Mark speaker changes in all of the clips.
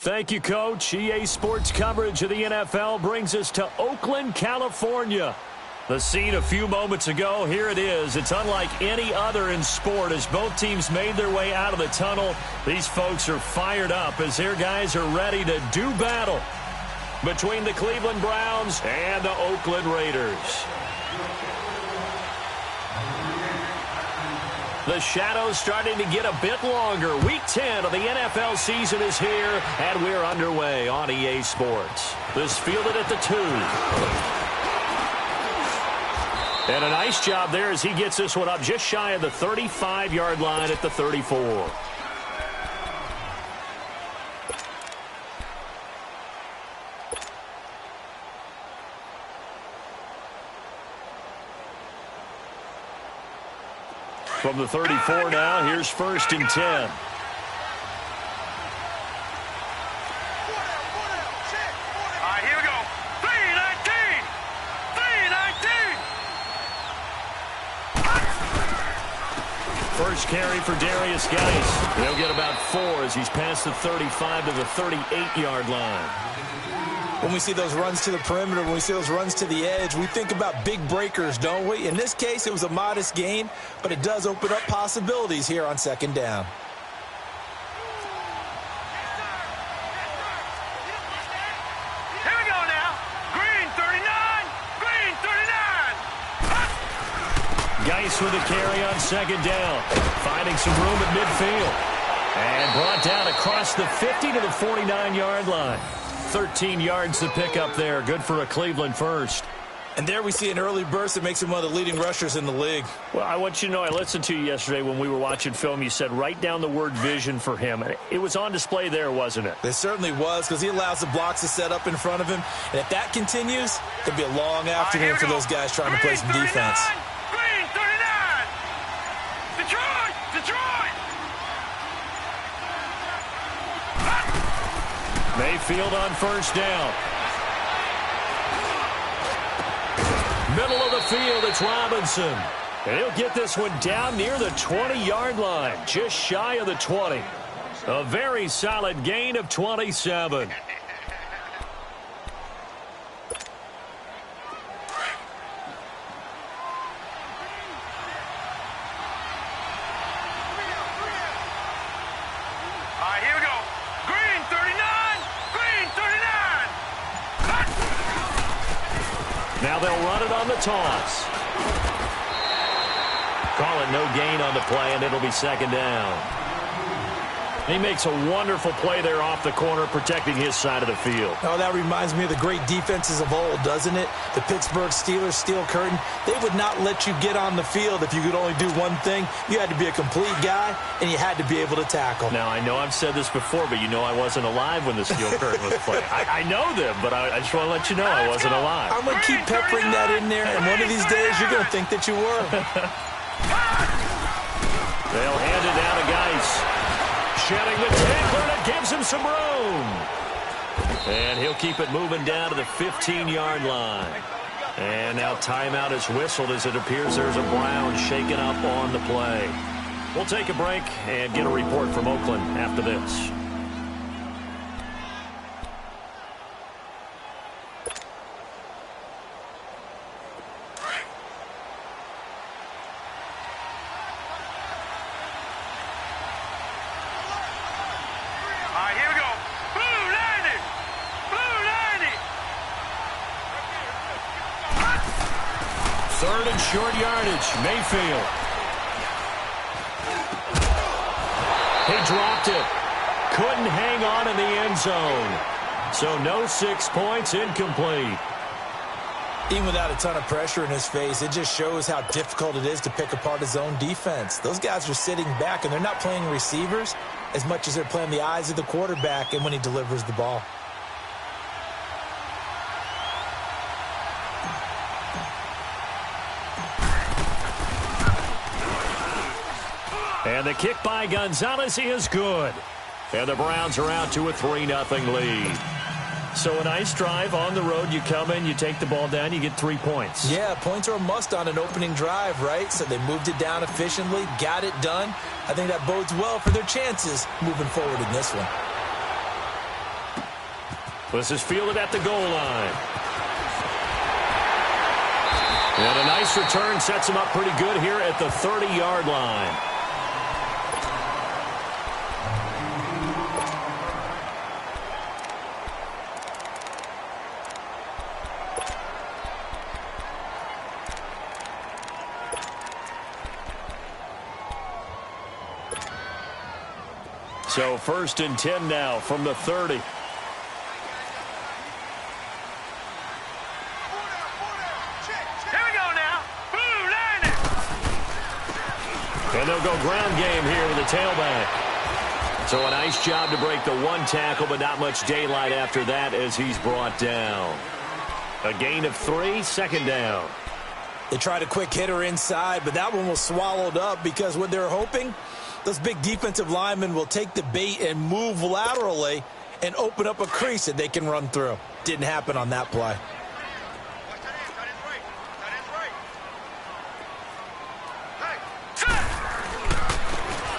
Speaker 1: Thank you, Coach. EA Sports coverage of the NFL brings us to Oakland, California. The scene a few moments ago, here it is. It's unlike any other in sport as both teams made their way out of the tunnel. These folks are fired up as their guys are ready to do battle between the Cleveland Browns and the Oakland Raiders. The shadows starting to get a bit longer. Week 10 of the NFL season is here, and we're underway on EA Sports. This fielded at the 2. And a nice job there as he gets this one up just shy of the 35-yard line at the 34. From the 34 now, here's 1st and 10.
Speaker 2: All right, here we go. 3-19. 3-19.
Speaker 1: First carry for Darius Geis. He'll get about 4 as he's past the 35 to the 38-yard line.
Speaker 3: When we see those runs to the perimeter, when we see those runs to the edge, we think about big breakers, don't we? In this case, it was a modest gain, but it does open up possibilities here on 2nd down.
Speaker 2: Here we go now. Green 39. Green 39.
Speaker 1: Geis with a carry on 2nd down. Finding some room at midfield. And brought down across the 50 to the 49-yard line. 13 yards to pick up there. Good for a Cleveland first.
Speaker 3: And there we see an early burst that makes him one of the leading rushers in the league.
Speaker 1: Well, I want you to know, I listened to you yesterday when we were watching film. You said write down the word vision for him. And it was on display there, wasn't it?
Speaker 3: It certainly was, because he allows the blocks to set up in front of him. And if that continues, it'll be a long afternoon for those guys trying to play some defense.
Speaker 2: Green 39. Detroit. Detroit.
Speaker 1: Mayfield on 1st down. Middle of the field, it's Robinson. And he'll get this one down near the 20-yard line, just shy of the 20. A very solid gain of 27. Now they'll run it on the toss. Call it no gain on the play, and it'll be 2nd down. He makes a wonderful play there off the corner, protecting his side of the field.
Speaker 3: Oh, that reminds me of the great defenses of old, doesn't it? The Pittsburgh Steelers steel curtain. They would not let you get on the field if you could only do one thing. You had to be a complete guy, and you had to be able to tackle.
Speaker 1: Now, I know I've said this before, but you know I wasn't alive when the steel curtain was played. I know them, but I just want to let you know I wasn't alive.
Speaker 3: I'm going to keep peppering that in there, and one of these days you're going to think that you were.
Speaker 1: They'll hand it down to Geis. Shedding the tackler, and it gives him some room. And he'll keep it moving down to the 15-yard line. And now timeout is whistled as it appears there's a Brown shaken up on the play. We'll take a break and get a report from Oakland after this. Third and short yardage, Mayfield. He dropped it. Couldn't hang on in the end zone. So no 6 points, incomplete.
Speaker 3: Even without a ton of pressure in his face, it just shows how difficult it is to pick apart his own defense. Those guys are sitting back, and they're not playing receivers as much as they're playing the eyes of the quarterback and when he delivers the ball.
Speaker 1: And the kick by Gonzalez is good. And the Browns are out to a 3-0 lead. So a nice drive on the road. You come in, you take the ball down, you get 3 points.
Speaker 3: Yeah, points are a must on an opening drive, right? So they moved it down efficiently, got it done. I think that bodes well for their chances moving forward in this one.
Speaker 1: This is fielded at the goal line. And a nice return sets him up pretty good here at the 30-yard line. So 1st and 10 now from the 30. And they'll go ground game here with the tailback. So a nice job to break the one tackle, but not much daylight after that as he's brought down. A gain of 3, 2nd down.
Speaker 3: They tried a quick hitter inside, but that one was swallowed up because what they're hoping, those big defensive linemen will take the bait and move laterally and open up a crease that they can run through. Didn't happen on that play.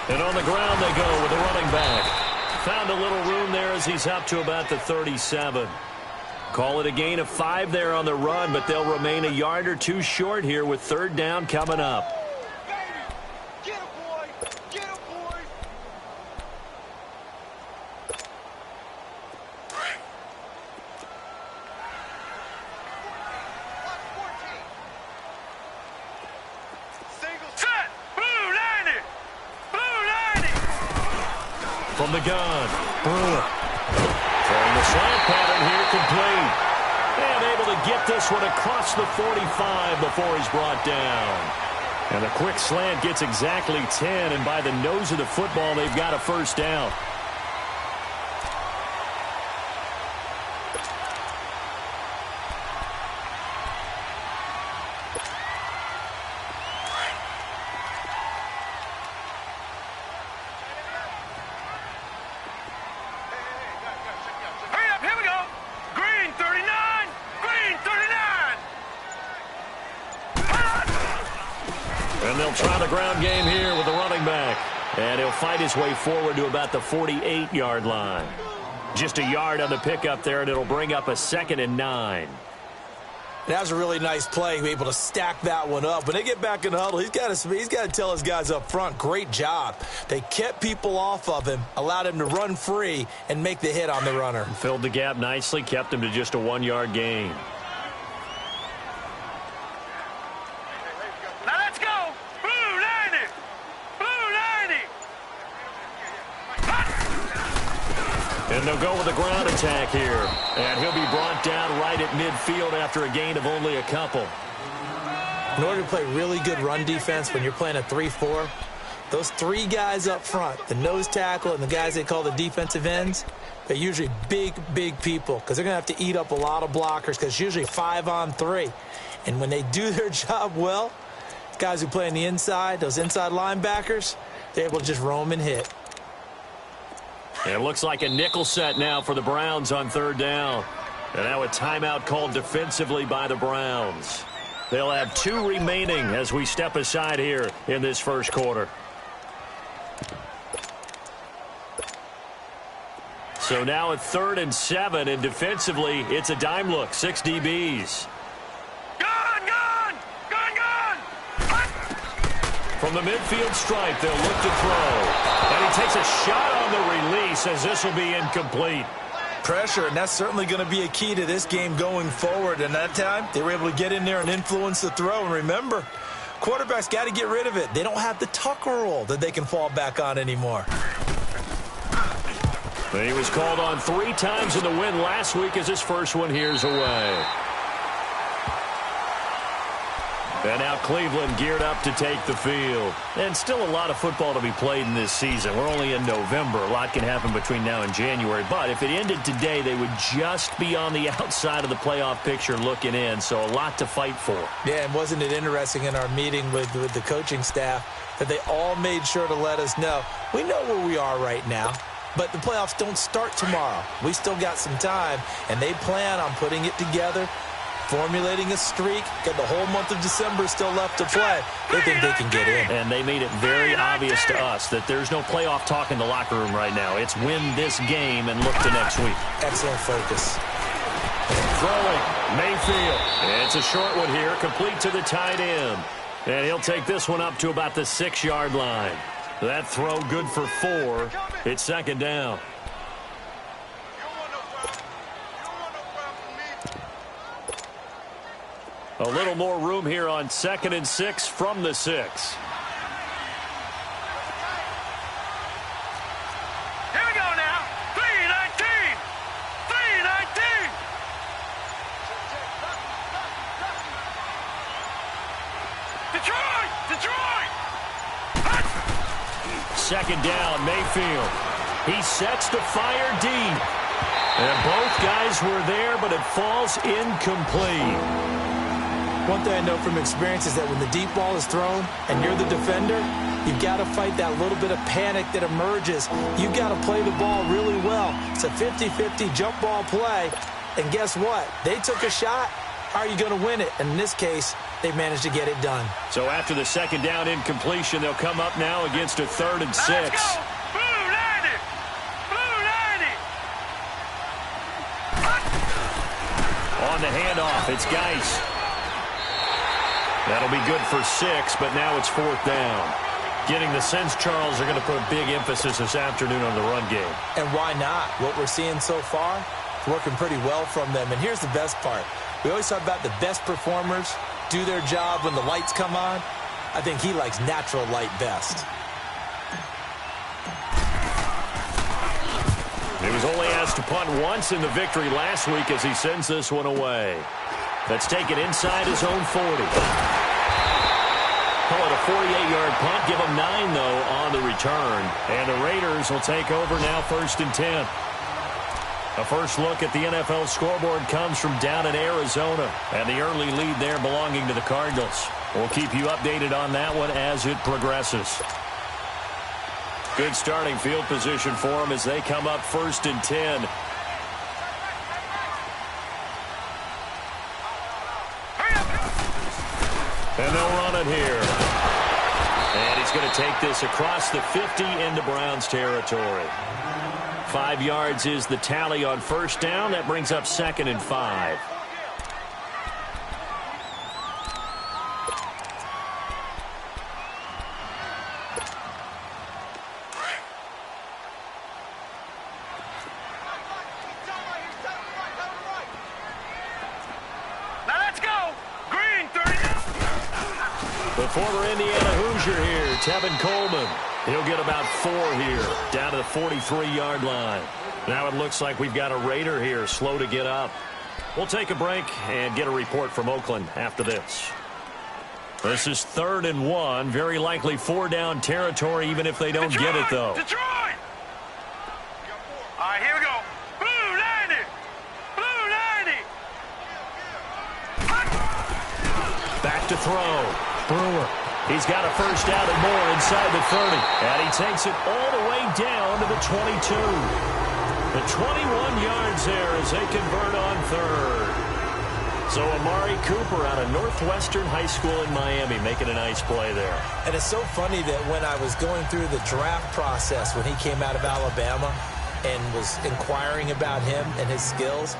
Speaker 1: And on the ground they go with the running back. Found a little room there as he's up to about the 37. Call it a gain of 5 there on the run, but they'll remain a yard or 2 short here with 3rd down coming up.
Speaker 2: Get him, boy! Get him, boy! Single set! Blue 90! Blue 90!
Speaker 1: From the gun. Throwing the slant pattern here complete. And able to get this one across the 45 before he's brought down. And a quick slant gets exactly 10, and by the nose of the football, they've got a 1st down. And they'll try the ground game here with the running back. And he'll fight his way forward to about the 48-yard line. Just a yard on the pickup there, and it'll bring up a 2nd and 9.
Speaker 3: That was a really nice play, able to stack that one up. When they get back in the huddle, he's got to tell his guys up front, great job. They kept people off of him, allowed him to run free, and make the hit on the runner.
Speaker 1: Filled the gap nicely, kept him to just a 1-yard gain. And they'll go with a ground attack here. And he'll be brought down right at midfield after a gain of only a couple.
Speaker 3: In order to play really good run defense when you're playing a 3-4, those 3 guys up front, the nose tackle and the guys they call the defensive ends, they're usually big, big people because they're going to have to eat up a lot of blockers because it's usually 5-on-3. And when they do their job well, guys who play on the inside, those inside linebackers, they're able to just roam and hit.
Speaker 1: It looks like a nickel set now for the Browns on 3rd down. And now a timeout called defensively by the Browns. They'll have 2 remaining as we step aside here in this 1st quarter. So now at 3rd and 7, and defensively, it's a dime look, 6 DBs. From the midfield stripe, they'll look to throw. And he takes a shot on the release as this will be incomplete.
Speaker 3: Pressure, and that's certainly going to be a key to this game going forward. And that time, they were able to get in there and influence the throw. And remember, quarterbacks got to get rid of it. They don't have the tuck rule that they can fall back on anymore.
Speaker 1: He was called on 3 times in the win last week as his first one here's away. And now Cleveland geared up to take the field. And still a lot of football to be played in this season. We're only in November. A lot can happen between now and January. But if it ended today, they would just be on the outside of the playoff picture looking in. So a lot to fight for.
Speaker 3: Yeah, and wasn't it interesting in our meeting with the coaching staff that they all made sure to let us know, we know where we are right now, but the playoffs don't start tomorrow. We still got some time, and they plan on putting it together formulating a streak, got the whole month of December still left to play. They think they can get in.
Speaker 1: And they made it very obvious to us that there's no playoff talk in the locker room right now. It's win this game and look to next week.
Speaker 3: Excellent focus.
Speaker 1: Throwing, Mayfield. It's a short one here, complete to the tight end. And he'll take this one up to about the 6-yard line. That throw good for 4. It's second down. A little more room here on 2nd and 6 from the 6.
Speaker 2: Here we go now. 3-19. 3-19. Detroit! Detroit!
Speaker 1: Second down, Mayfield. He sets to fire deep. And both guys were there, but it falls incomplete.
Speaker 3: One thing I know from experience is that when the deep ball is thrown and you're the defender, you've got to fight that little bit of panic that emerges. You've got to play the ball really well. It's a 50-50 jump ball play. And guess what? They took a shot. How are you going to win it? And in this case, they managed to get it done.
Speaker 1: So after the second down incompletion, they'll come up now against a 3rd and 6.
Speaker 2: Let's go. Blue 90. Blue 90.
Speaker 1: On the handoff, it's Geis. That'll be good for 6, but now it's 4th down. Getting the sense, Charles, are going to put a big emphasis this afternoon on the run game.
Speaker 3: And why not? What we're seeing so far, it's working pretty well from them. And here's the best part. We always talk about the best performers do their job when the lights come on. I think he likes natural light best.
Speaker 1: He was only asked to punt once in the victory last week as he sends this one away. Let's take it inside his own 40. Call it a 48-yard punt. Give him 9, though, on the return. And the Raiders will take over now 1st and 10. A first look at the NFL scoreboard comes from down in Arizona. And the early lead there belonging to the Cardinals. We'll keep you updated on that one as it progresses. Good starting field position for them as they come up 1st and 10. And they'll run it here. And he's going to take this across the 50 into Browns territory. 5 yards is the tally on 1st down. That brings up 2nd and 5.
Speaker 2: Now let's go. Green 30.
Speaker 1: The former Indiana Hoosier here, Tevin Coleman. He'll get about 4 here, down to the 43-yard line. Now it looks like we've got a Raider here, slow to get up. We'll take a break and get a report from Oakland after this. This is 3rd and 1, very likely 4-down territory, even if they don't get it, though.
Speaker 2: Detroit! All right, here we go. Blue 90. Blue 90.
Speaker 1: Back to throw. Brewer. He's got a first down and more inside the 30. And he takes it all the way down to the 22. The 21 yards there as they convert on 3rd. So Amari Cooper out of Northwestern High School in Miami making a nice play there.
Speaker 3: And it's so funny that when I was going through the draft process when he came out of Alabama and was inquiring about him and his skills,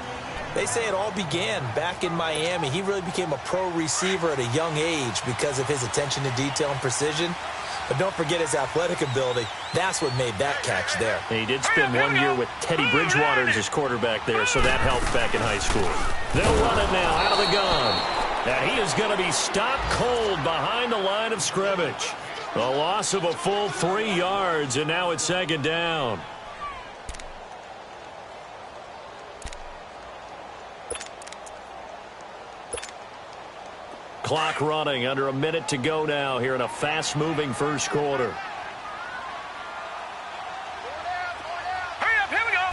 Speaker 3: they say it all began back in Miami. He really became a pro receiver at a young age because of his attention to detail and precision. But don't forget his athletic ability. That's what made that catch there.
Speaker 1: And he did spend 1 year with Teddy Bridgewater as his quarterback there, so that helped back in high school. They'll run it now out of the gun. And he is going to be stopped cold behind the line of scrimmage. A loss of a full 3 yards, and now it's 2nd down. Clock running, under a minute to go now here in a fast-moving first quarter.
Speaker 2: Hurry up, here we go.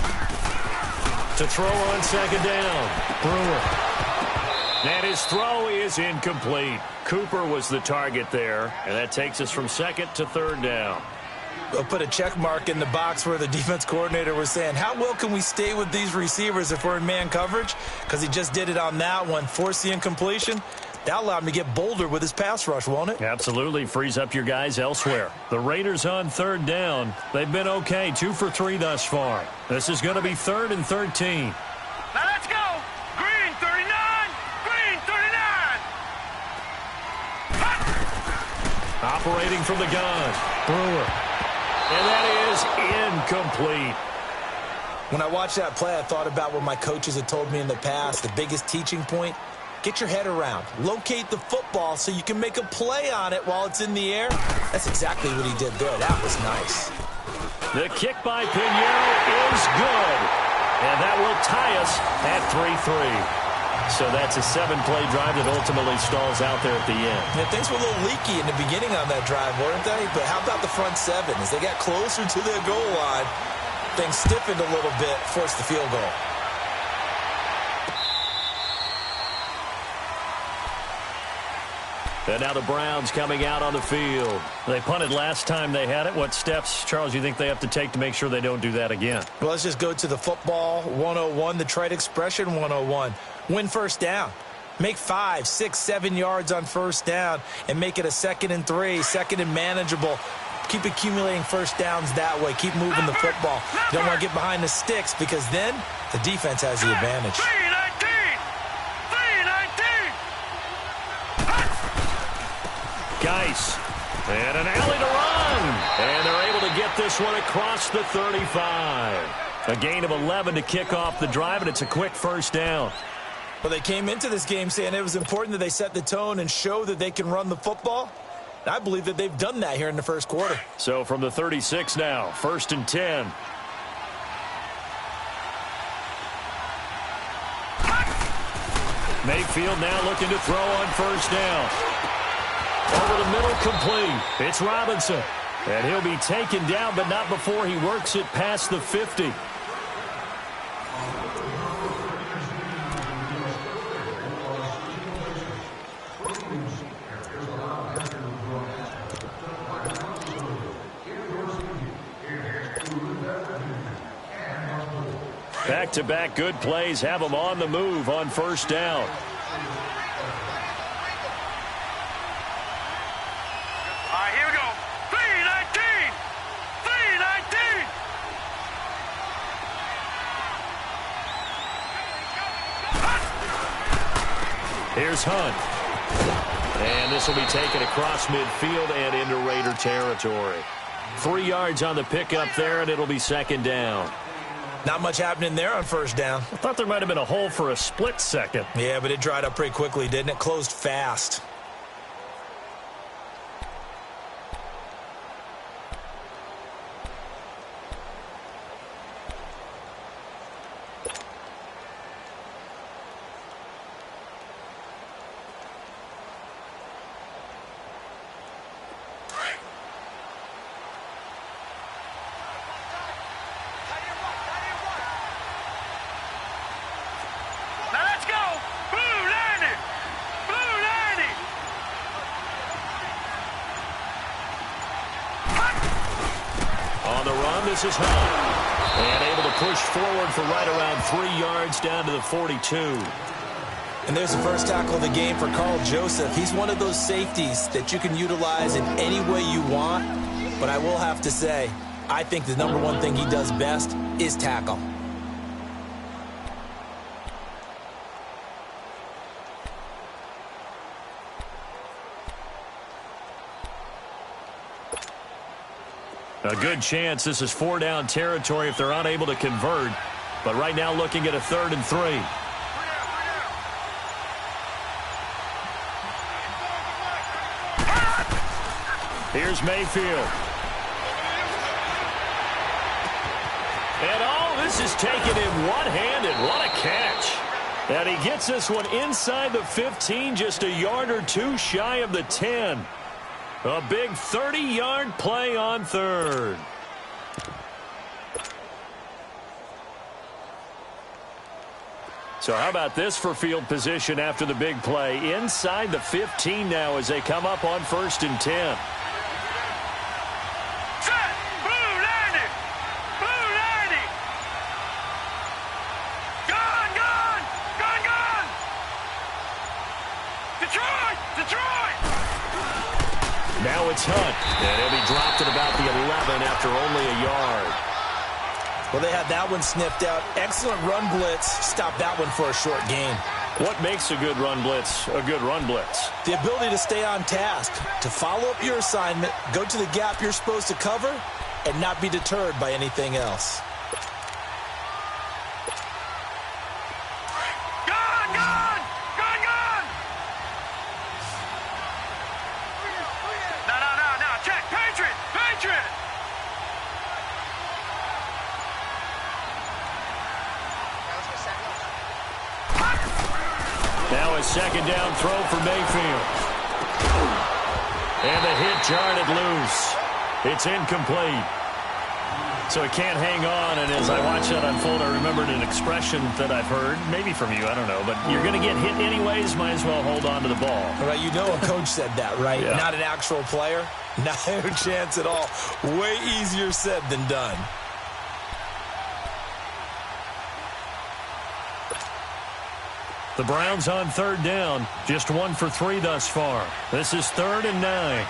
Speaker 1: To throw on 2nd down. Brewer. And his throw is incomplete. Cooper was the target there, and that takes us from 2nd to 3rd down.
Speaker 3: I'll put a check mark in the box where the defense coordinator was saying, how well can we stay with these receivers if we're in man coverage? Because he just did it on that one, forced the incompletion. That allowed him to get bolder with his pass rush, won't it?
Speaker 1: Absolutely. Frees up your guys elsewhere. The Raiders on third down. They've been okay, 2 for 3 thus far. This is going to be 3rd and 13.
Speaker 2: Now let's go. Green 39. Green 39.
Speaker 1: Operating from the gun. Brewer. And that is incomplete.
Speaker 3: When I watched that play, I thought about what my coaches had told me in the past. The biggest teaching point, get your head around. Locate the football so you can make a play on it while it's in the air. That's exactly what he did there. That was nice.
Speaker 1: The kick by Pinheiro is good. And that will tie us at 3-3. So that's a 7-play drive that ultimately stalls out there at the end.
Speaker 3: Yeah, things were a little leaky in the beginning on that drive, weren't they? But how about the front 7? As they got closer to their goal line, things stiffened a little bit, forced the field goal.
Speaker 1: And now the Browns coming out on the field. They punted last time they had it. What steps, Charles, you think they have to take to make sure they don't do that again?
Speaker 3: Well, let's just go to the football 101, the trite expression 101. Win first down. Make 5, 6, 7 yards on first down and make it a 2nd and 3, 2nd and manageable. Keep accumulating first downs that way. Keep moving the football. You don't want to get behind the sticks because then the defense has the advantage.
Speaker 2: 3-19.
Speaker 1: Geis. And an alley to run. And they're able to get this one across the 35. A gain of 11 to kick off the drive, and it's a quick first down.
Speaker 3: Well, they came into this game saying it was important that they set the tone and show that they can run the football. I believe that they've done that here in the first quarter.
Speaker 1: So from the 36 now, 1st and 10. Mayfield now looking to throw on first down. Over the middle, complete. It's Robinson. And he'll be taken down, but not before he works it past the 50. Back-to-back good plays have them on the move on first down.
Speaker 2: All right, here we go. 3-19. 3-19.
Speaker 1: Here's Hunt. And this will be taken across midfield and into Raider territory. 3 yards on the pickup there, and it'll be 2nd down.
Speaker 3: Not much happening there on first down.
Speaker 1: I thought there might have been a hole for a split second.
Speaker 3: Yeah, but it dried up pretty quickly, didn't it? Closed fast.
Speaker 1: This is Hunt. And able to push forward for right around 3 yards down to the 42.
Speaker 3: And there's the first tackle of the game for Carl Joseph. He's one of those safeties that you can utilize in any way you want. But I will have to say, I think the number one thing he does best is tackle.
Speaker 1: A good chance this is 4-down territory if they're unable to convert. But right now looking at a 3rd and 3. Here's Mayfield. And oh, this is taken in one-handed. What a catch. And he gets this one inside the 15, just a yard or two shy of the 10. A big 30-yard play on 3rd. So how about this for field position after the big play? Inside the 15 now as they come up on 1st and 10.
Speaker 2: Set. Detroit! Detroit!
Speaker 1: Now it's Hunt, and he'll be dropped at about the 11 after only a yard.
Speaker 3: Well, they had that one sniffed out. Excellent run blitz. Stop that one for a short gain.
Speaker 1: What makes a good run blitz a good run blitz?
Speaker 3: The ability to stay on task, to follow up your assignment, go to the gap you're supposed to cover, and not be deterred by anything else.
Speaker 2: Gun! Gun! Gun! Gun! No. Check. Patriot! Patriot!
Speaker 1: Now a second down throw for Mayfield. And the hit jarred it loose. It's incomplete. So it can't hang on, and as I watch that unfold, I remembered an expression that I've heard, maybe from you, I don't know, but you're going to get hit anyways, might as well hold on to the ball.
Speaker 3: Right, you know a coach said that, right?
Speaker 1: Yeah.
Speaker 3: Not an actual player. Not a chance at all. Way easier said than done.
Speaker 1: The Browns on third down, just 1 for 3 thus far. This is 3rd and 9.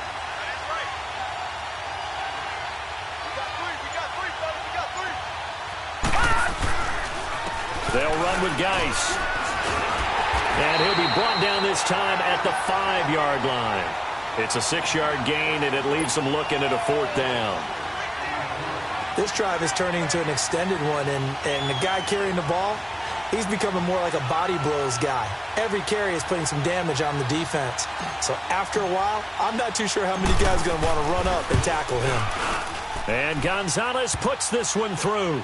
Speaker 1: They'll run with Geis. And he'll be brought down this time at the 5-yard line. It's a 6-yard gain, and it leaves them looking at a 4th down.
Speaker 3: This drive is turning into an extended one, and the guy carrying the ball, he's becoming more like a body blows guy. Every carry is putting some damage on the defense. So after a while, I'm not too sure how many guys are going to want to run up and tackle him.
Speaker 1: And Gonzalez puts this one through.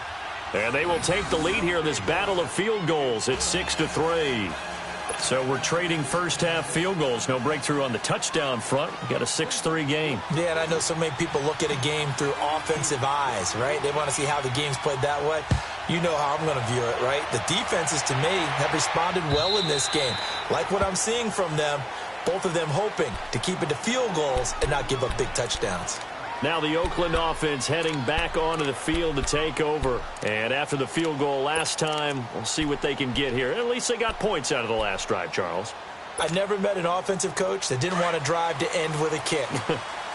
Speaker 1: And they will take the lead here in this battle of field goals at 6-3. So we're trading first-half field goals. No breakthrough on the touchdown front. We got a 6-3 game.
Speaker 3: Yeah, and I know so many people look at a game through offensive eyes, right? They want to see how the game's played that way. You know how I'm going to view it, right? The defenses, to me, have responded well in this game. Like what I'm seeing from them, both of them hoping to keep it to field goals and not give up big touchdowns.
Speaker 1: Now the Oakland offense heading back onto the field to take over. And after the field goal last time, we'll see what they can get here. At least they got points out of the last drive, Charles.
Speaker 3: I never met an offensive coach that didn't want to drive to end with a kick.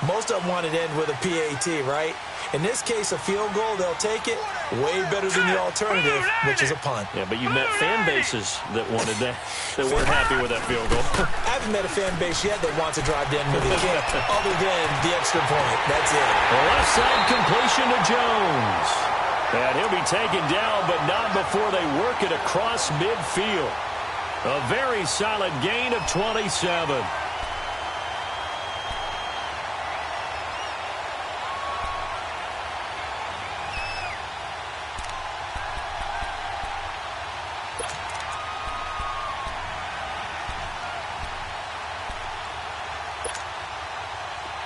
Speaker 3: Most of them wanted to end with a PAT, right? In this case, a field goal, they'll take it way better than the alternative, which is a punt.
Speaker 1: Yeah, but you met fan bases that wanted that, that weren't happy with that field goal.
Speaker 3: I haven't met a fan base yet that wants to drive to end with a kick, other than the extra point. That's it.
Speaker 1: The left side completion to Jones. And he'll be taken down, but not before they work it across midfield. A very solid gain of 27.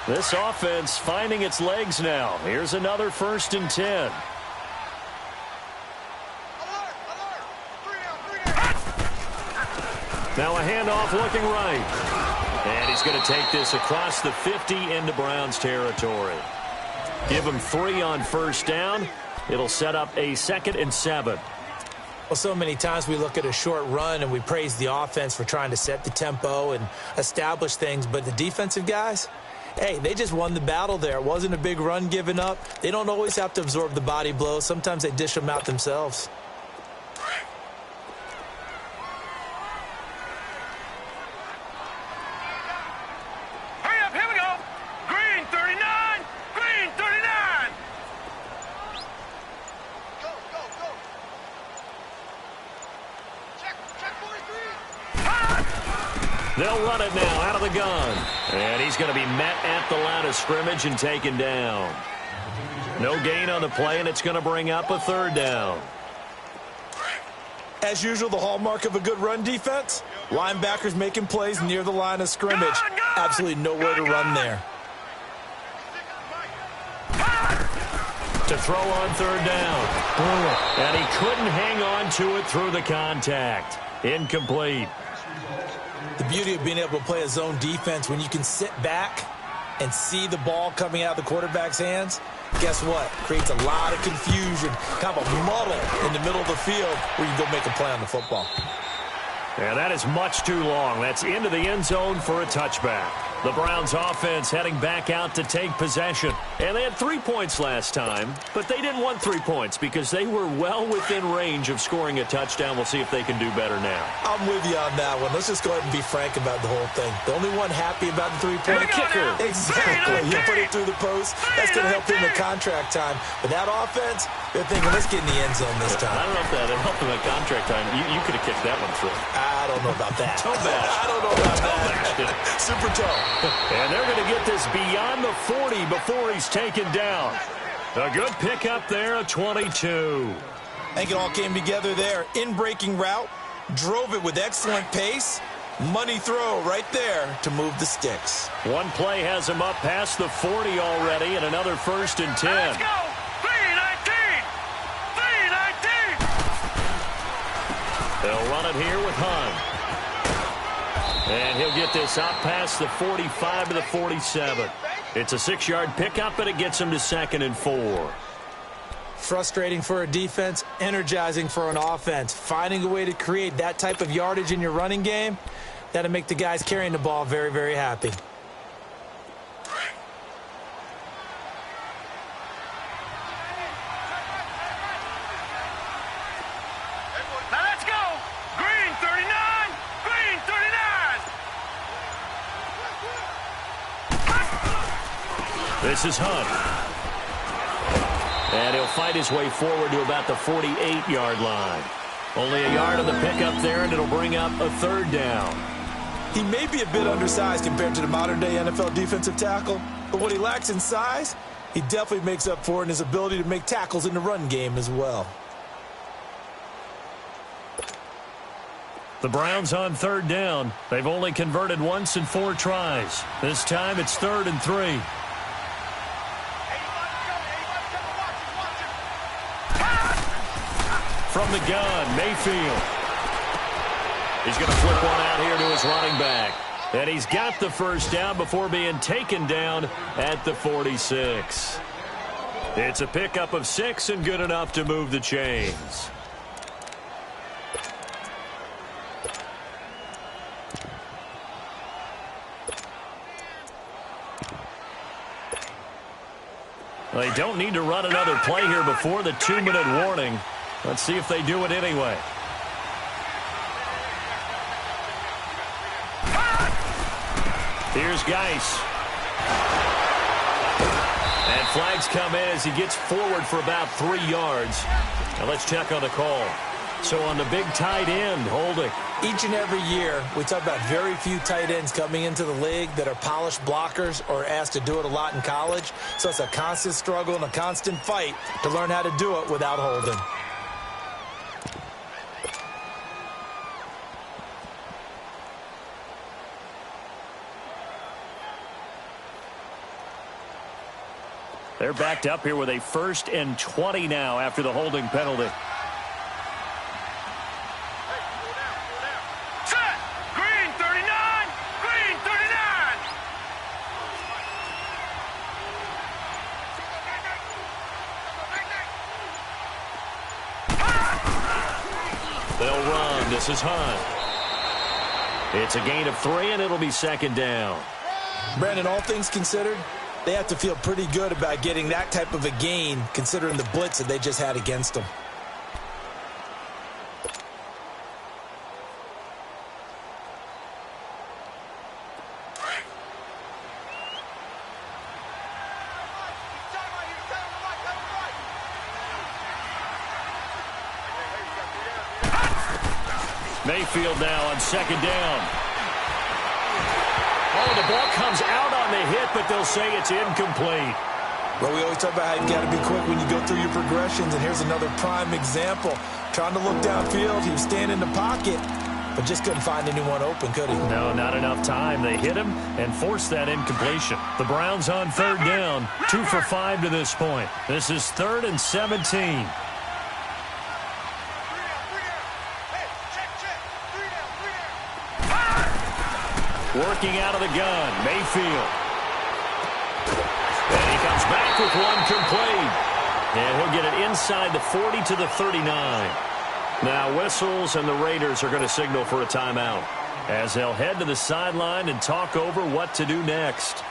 Speaker 1: This offense finding its legs now. Here's another 1st and 10. Now a handoff looking right. And he's going to take this across the 50 into Browns territory. Give him 3 on 1st down. It'll set up a 2nd and 7.
Speaker 3: Well, so many times we look at a short run and we praise the offense for trying to set the tempo and establish things. But the defensive guys, hey, they just won the battle there. It wasn't a big run given up. They don't always have to absorb the body blows. Sometimes they dish them out themselves.
Speaker 2: Hurry up, here we go. Green 39. Green 39. Go. Check 43.
Speaker 1: They'll run it now out of the gun. And he's going to be met at the line of scrimmage and taken down. No gain on the play, and it's going to bring up a 3rd down.
Speaker 3: As usual, the hallmark of a good run defense, linebackers making plays near the line of scrimmage. Absolutely nowhere to run there.
Speaker 1: To throw on 3rd down. And he couldn't hang on to it through the contact. Incomplete.
Speaker 3: The beauty of being able to play a zone defense when you can sit back and see the ball coming out of the quarterback's hands, guess what? Creates a lot of confusion, kind of a muddle in the middle of the field where you go make a play on the football.
Speaker 1: And that is much too long. That's into the end zone for a touchback. The Browns offense heading back out to take possession. And they had 3 points last time, but they didn't want 3 points because they were well within range of scoring a touchdown. We'll see if they can do better now.
Speaker 3: I'm with you on that one. Let's just go ahead and be frank about the whole thing. The only one happy about the three-point
Speaker 1: kicker.
Speaker 3: Exactly. You put it through the post. That's going to help him with contract time. But that offense, they're thinking, let's get in the end zone this time.
Speaker 1: I don't know if that helped him at contract time. You could have kicked that one through.
Speaker 3: I don't know about that.
Speaker 1: Toe bash.
Speaker 3: I don't know about that. Super toe.
Speaker 1: And they're going to get this beyond the 40 before he's taken down. A good pickup there, a 22.
Speaker 3: I think it all came together there. In-breaking route, drove it with excellent pace. Money throw right there to move the sticks.
Speaker 1: One play has him up past the 40 already, and another 1st and 10.
Speaker 2: Let's go! 3-19! 3-19!
Speaker 1: They'll run it here with Hunt. And he'll get this out past the 45 to the 47. It's a 6-yard pickup, but it gets him to 2nd and 4.
Speaker 3: Frustrating for a defense, energizing for an offense. Finding a way to create that type of yardage in your running game, that'll make the guys carrying the ball very, very happy.
Speaker 2: Now let's go! Green 39! Green 39!
Speaker 1: This is Hunt. And he'll fight his way forward to about the 48-yard line. Only a yard on the pickup there, and it'll bring up a 3rd down.
Speaker 3: He may be a bit undersized compared to the modern-day NFL defensive tackle, but what he lacks in size, he definitely makes up for in his ability to make tackles in the run game as well.
Speaker 1: The Browns on 3rd down. They've only converted once in 4 tries. This time it's 3rd and 3. From the gun, Mayfield. He's going to flip one out here to his running back. And he's got the 1st down before being taken down at the 46. It's a pickup of 6 and good enough to move the chains. They don't need to run another play here before the 2-minute warning. Let's see if they do it anyway. Here's Geis. And flags come in as he gets forward for about 3 yards. Now let's check on the call. So on the big tight end, holding.
Speaker 3: Each and every year, we talk about very few tight ends coming into the league that are polished blockers or asked to do it a lot in college. So it's a constant struggle and a constant fight to learn how to do it without holding.
Speaker 1: They're backed up here with a 1st and 20 now after the holding penalty.
Speaker 2: Set! Green 39! Green 39!
Speaker 1: They'll run. This is Hunt. It's a gain of 3, and it'll be 2nd down.
Speaker 3: Brandon, all things considered, they have to feel pretty good about getting that type of a gain considering the blitz that they just had against them.
Speaker 1: Mayfield now on 2nd down. Oh, the ball comes out on the hit, but they'll say it's incomplete.
Speaker 3: Well, we always talk about how you've got to be quick when you go through your progressions, and here's another prime example. Trying to look downfield, he was standing in the pocket, but just couldn't find anyone open, could he?
Speaker 1: No, not enough time. They hit him and forced that incompletion. The Browns on 3rd down, 2 for 5 to this point. This is 3rd and 17. Working out of the gun, Mayfield. And he comes back with one complete. And he'll get it inside the 40 to the 39. Now whistles, and the Raiders are going to signal for a timeout as they'll head to the sideline and talk over what to do next.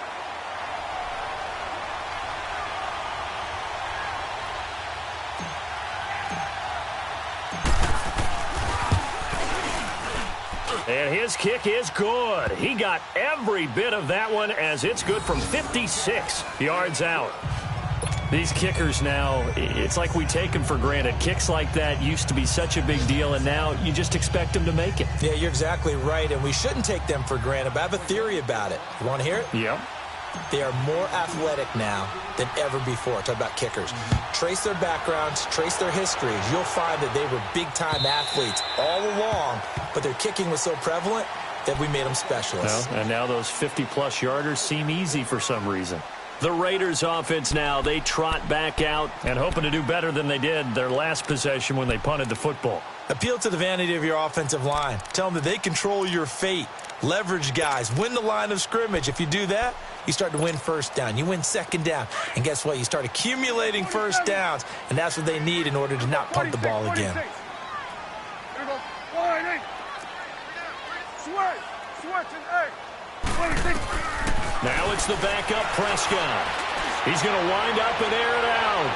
Speaker 1: And his kick is good. He got every bit of that one as it's good from 56 yards out. These kickers now, it's like we take them for granted. Kicks like that used to be such a big deal, and now you just expect them to make it.
Speaker 3: Yeah, you're exactly right, and we shouldn't take them for granted, but I have a theory about it. You want to hear it?
Speaker 1: Yep.
Speaker 3: They are more athletic now than ever before. Talk about kickers. Trace their backgrounds, trace their histories. You'll find that they were big-time athletes all along, but their kicking was so prevalent that we made them specialists.
Speaker 1: Well, and now those 50-plus yarders seem easy for some reason. The Raiders offense now, they trot back out and hoping to do better than they did their last possession when they punted the football.
Speaker 3: Appeal to the vanity of your offensive line. Tell them that they control your fate. Leverage guys. Win the line of scrimmage. If you do that, you start to win first down. You win second down. And guess what? You start accumulating first downs, and that's what they need in order to not punt the ball again.
Speaker 1: Now it's the backup Prescott. He's going to wind up and air it out.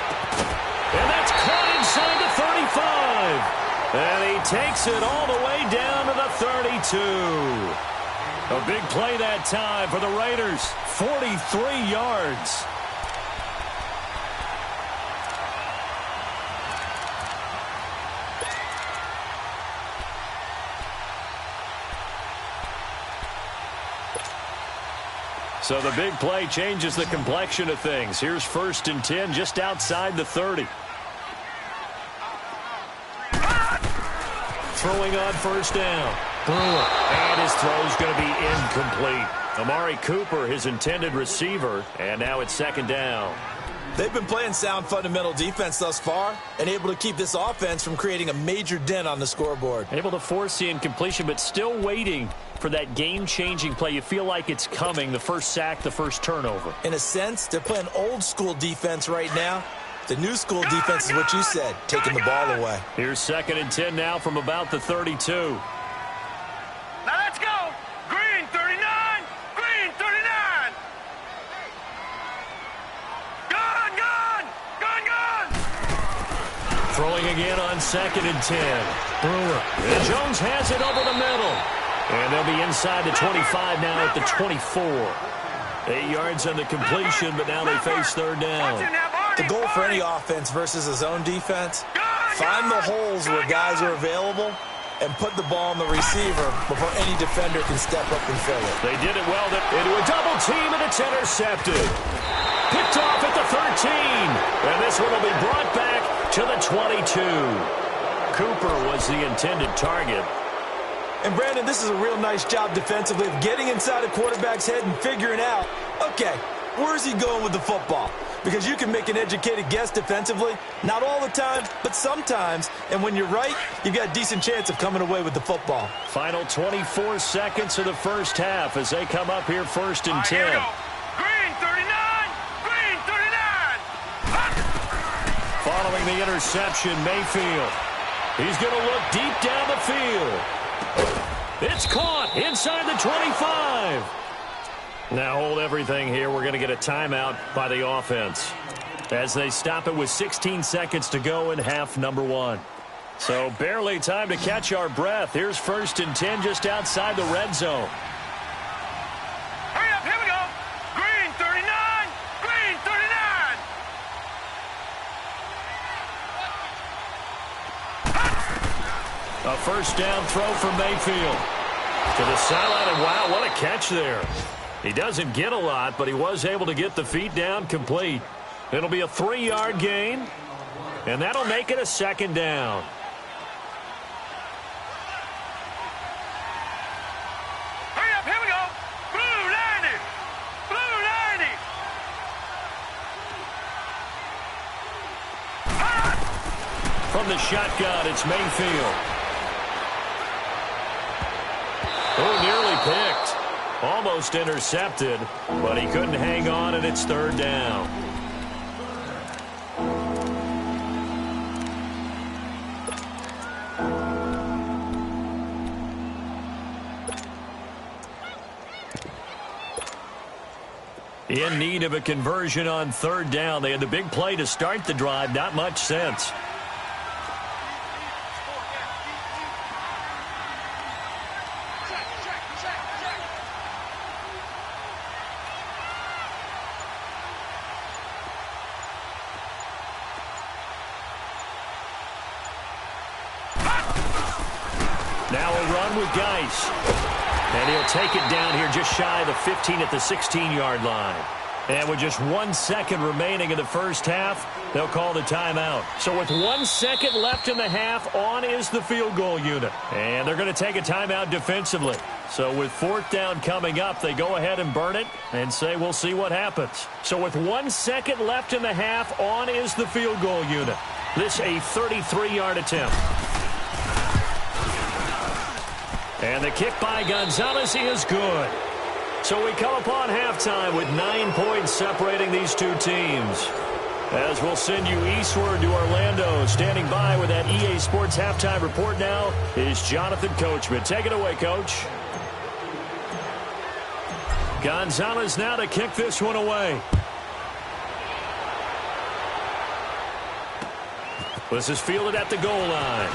Speaker 1: And that's caught inside the 35. And he takes it all the way down to the 32. A big play that time for the Raiders. 43 yards. So the big play changes the complexion of things. Here's 1st and 10 just outside the 30. Throwing on 1st down. And his throw's going to be incomplete. Amari Cooper, his intended receiver, and now it's 2nd down.
Speaker 3: They've been playing sound fundamental defense thus far and able to keep this offense from creating a major dent on the scoreboard.
Speaker 1: Able to force the incompletion, but still waiting for that game-changing play. You feel like it's coming, the first sack, the first turnover.
Speaker 3: In a sense, they're playing old-school defense right now. The new school defense is what you said, taking the ball away.
Speaker 1: Here's 2nd and 10 now from about the 32.
Speaker 2: Now let's go. Green 39. Green 39. Gun.
Speaker 1: Throwing again on 2nd and 10. Brewer. And Jones has it over the middle. And they'll be inside the 25 now at the 24. 8 yards on the completion, but now they face 3rd down.
Speaker 3: The goal for any offense versus a zone defense, find the holes where guys are available and put the ball on the receiver before any defender can step up and fill it.
Speaker 1: They did it well into a double team, and it's intercepted. Picked off at the 13. And this one will be brought back to the 22. Cooper was the intended target.
Speaker 3: And, Brandon, this is a real nice job defensively of getting inside a quarterback's head and figuring out, okay, where's he going with the football? Because you can make an educated guess defensively, not all the time, but sometimes. And when you're right, you've got a decent chance of coming away with the football.
Speaker 1: Final 24 seconds of the first half as they come up here 1st and 10.
Speaker 2: Green 39. Green 39.
Speaker 1: Following the interception, Mayfield. He's going to look deep down the field. It's caught inside the 25. Now hold everything here. We're going to get a timeout by the offense as they stop it with 16 seconds to go in half number 1. So barely time to catch our breath. Here's 1st and 10 just outside the red zone.
Speaker 2: Hurry up, here we go. Green 39. Green 39.
Speaker 1: A 1st down throw from Mayfield to the sideline, and wow, what a catch there. He doesn't get a lot, but he was able to get the feet down complete. It'll be a 3-yard gain, and that'll make it a 2nd down.
Speaker 2: Hurry up, here we go. Blue 90. Blue 90.
Speaker 1: From the shotgun, it's Mayfield. Oh, nearly picked. Almost intercepted, but he couldn't hang on, and it's 3rd down. In need of a conversion on third down. They had the big play to start the drive. Not much sense. Now a run with Geis. And he'll take it down here just shy of the 15 at the 16-yard line. And with just 1 second remaining in the first half, they'll call the timeout. So with 1 second left in the half, on is the field goal unit. And they're going to take a timeout defensively. So with fourth down coming up, they go ahead and burn it and say we'll see what happens. So with 1 second left in the half, on is the field goal unit. This a 33-yard attempt. And the kick by Gonzalez is good. So we come upon halftime with 9 points separating these two teams. As we'll send you eastward to Orlando, standing by with that EA Sports halftime report now is Jonathan Coachman. Take it away, Coach. Gonzalez now to kick this one away. This is fielded at the goal line.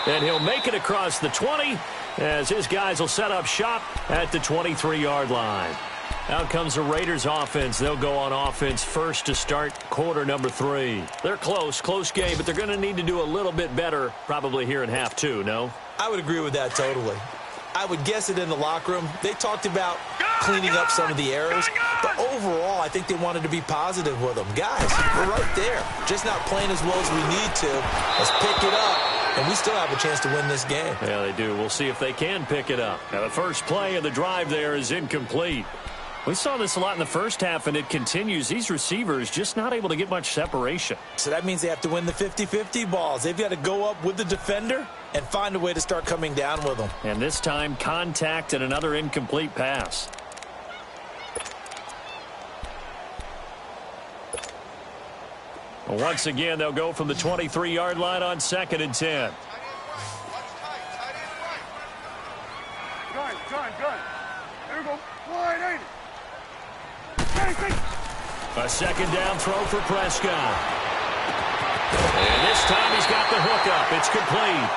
Speaker 1: And he'll make it across the 20 as his guys will set up shop at the 23-yard line. Out comes the Raiders offense. They'll go on offense first to start quarter number 3. They're close game, but they're going to need to do a little bit better probably here in half 2, no?
Speaker 3: I would agree with that totally. I would guess it in the locker room. They talked about cleaning up some of the errors, but overall, I think they wanted to be positive with them. Guys, we're right there. Just not playing as well as we need to. Let's pick it up. And we still have a chance to win this game.
Speaker 1: Yeah, they do. We'll see if they can pick it up. Now, the first play of the drive there is incomplete. We saw this a lot in the first half, and it continues. These receivers just not able to get much separation.
Speaker 3: So that means they have to win the 50-50 balls. They've got to go up with the defender and find a way to start coming down with them.
Speaker 1: And this time, contact and another incomplete pass. Once again, they'll go from the 23-yard line on 2nd and 10.
Speaker 2: Gun. There we go. Wide 80.
Speaker 1: A second down throw for Prescott. And this time he's got the hook up. It's complete.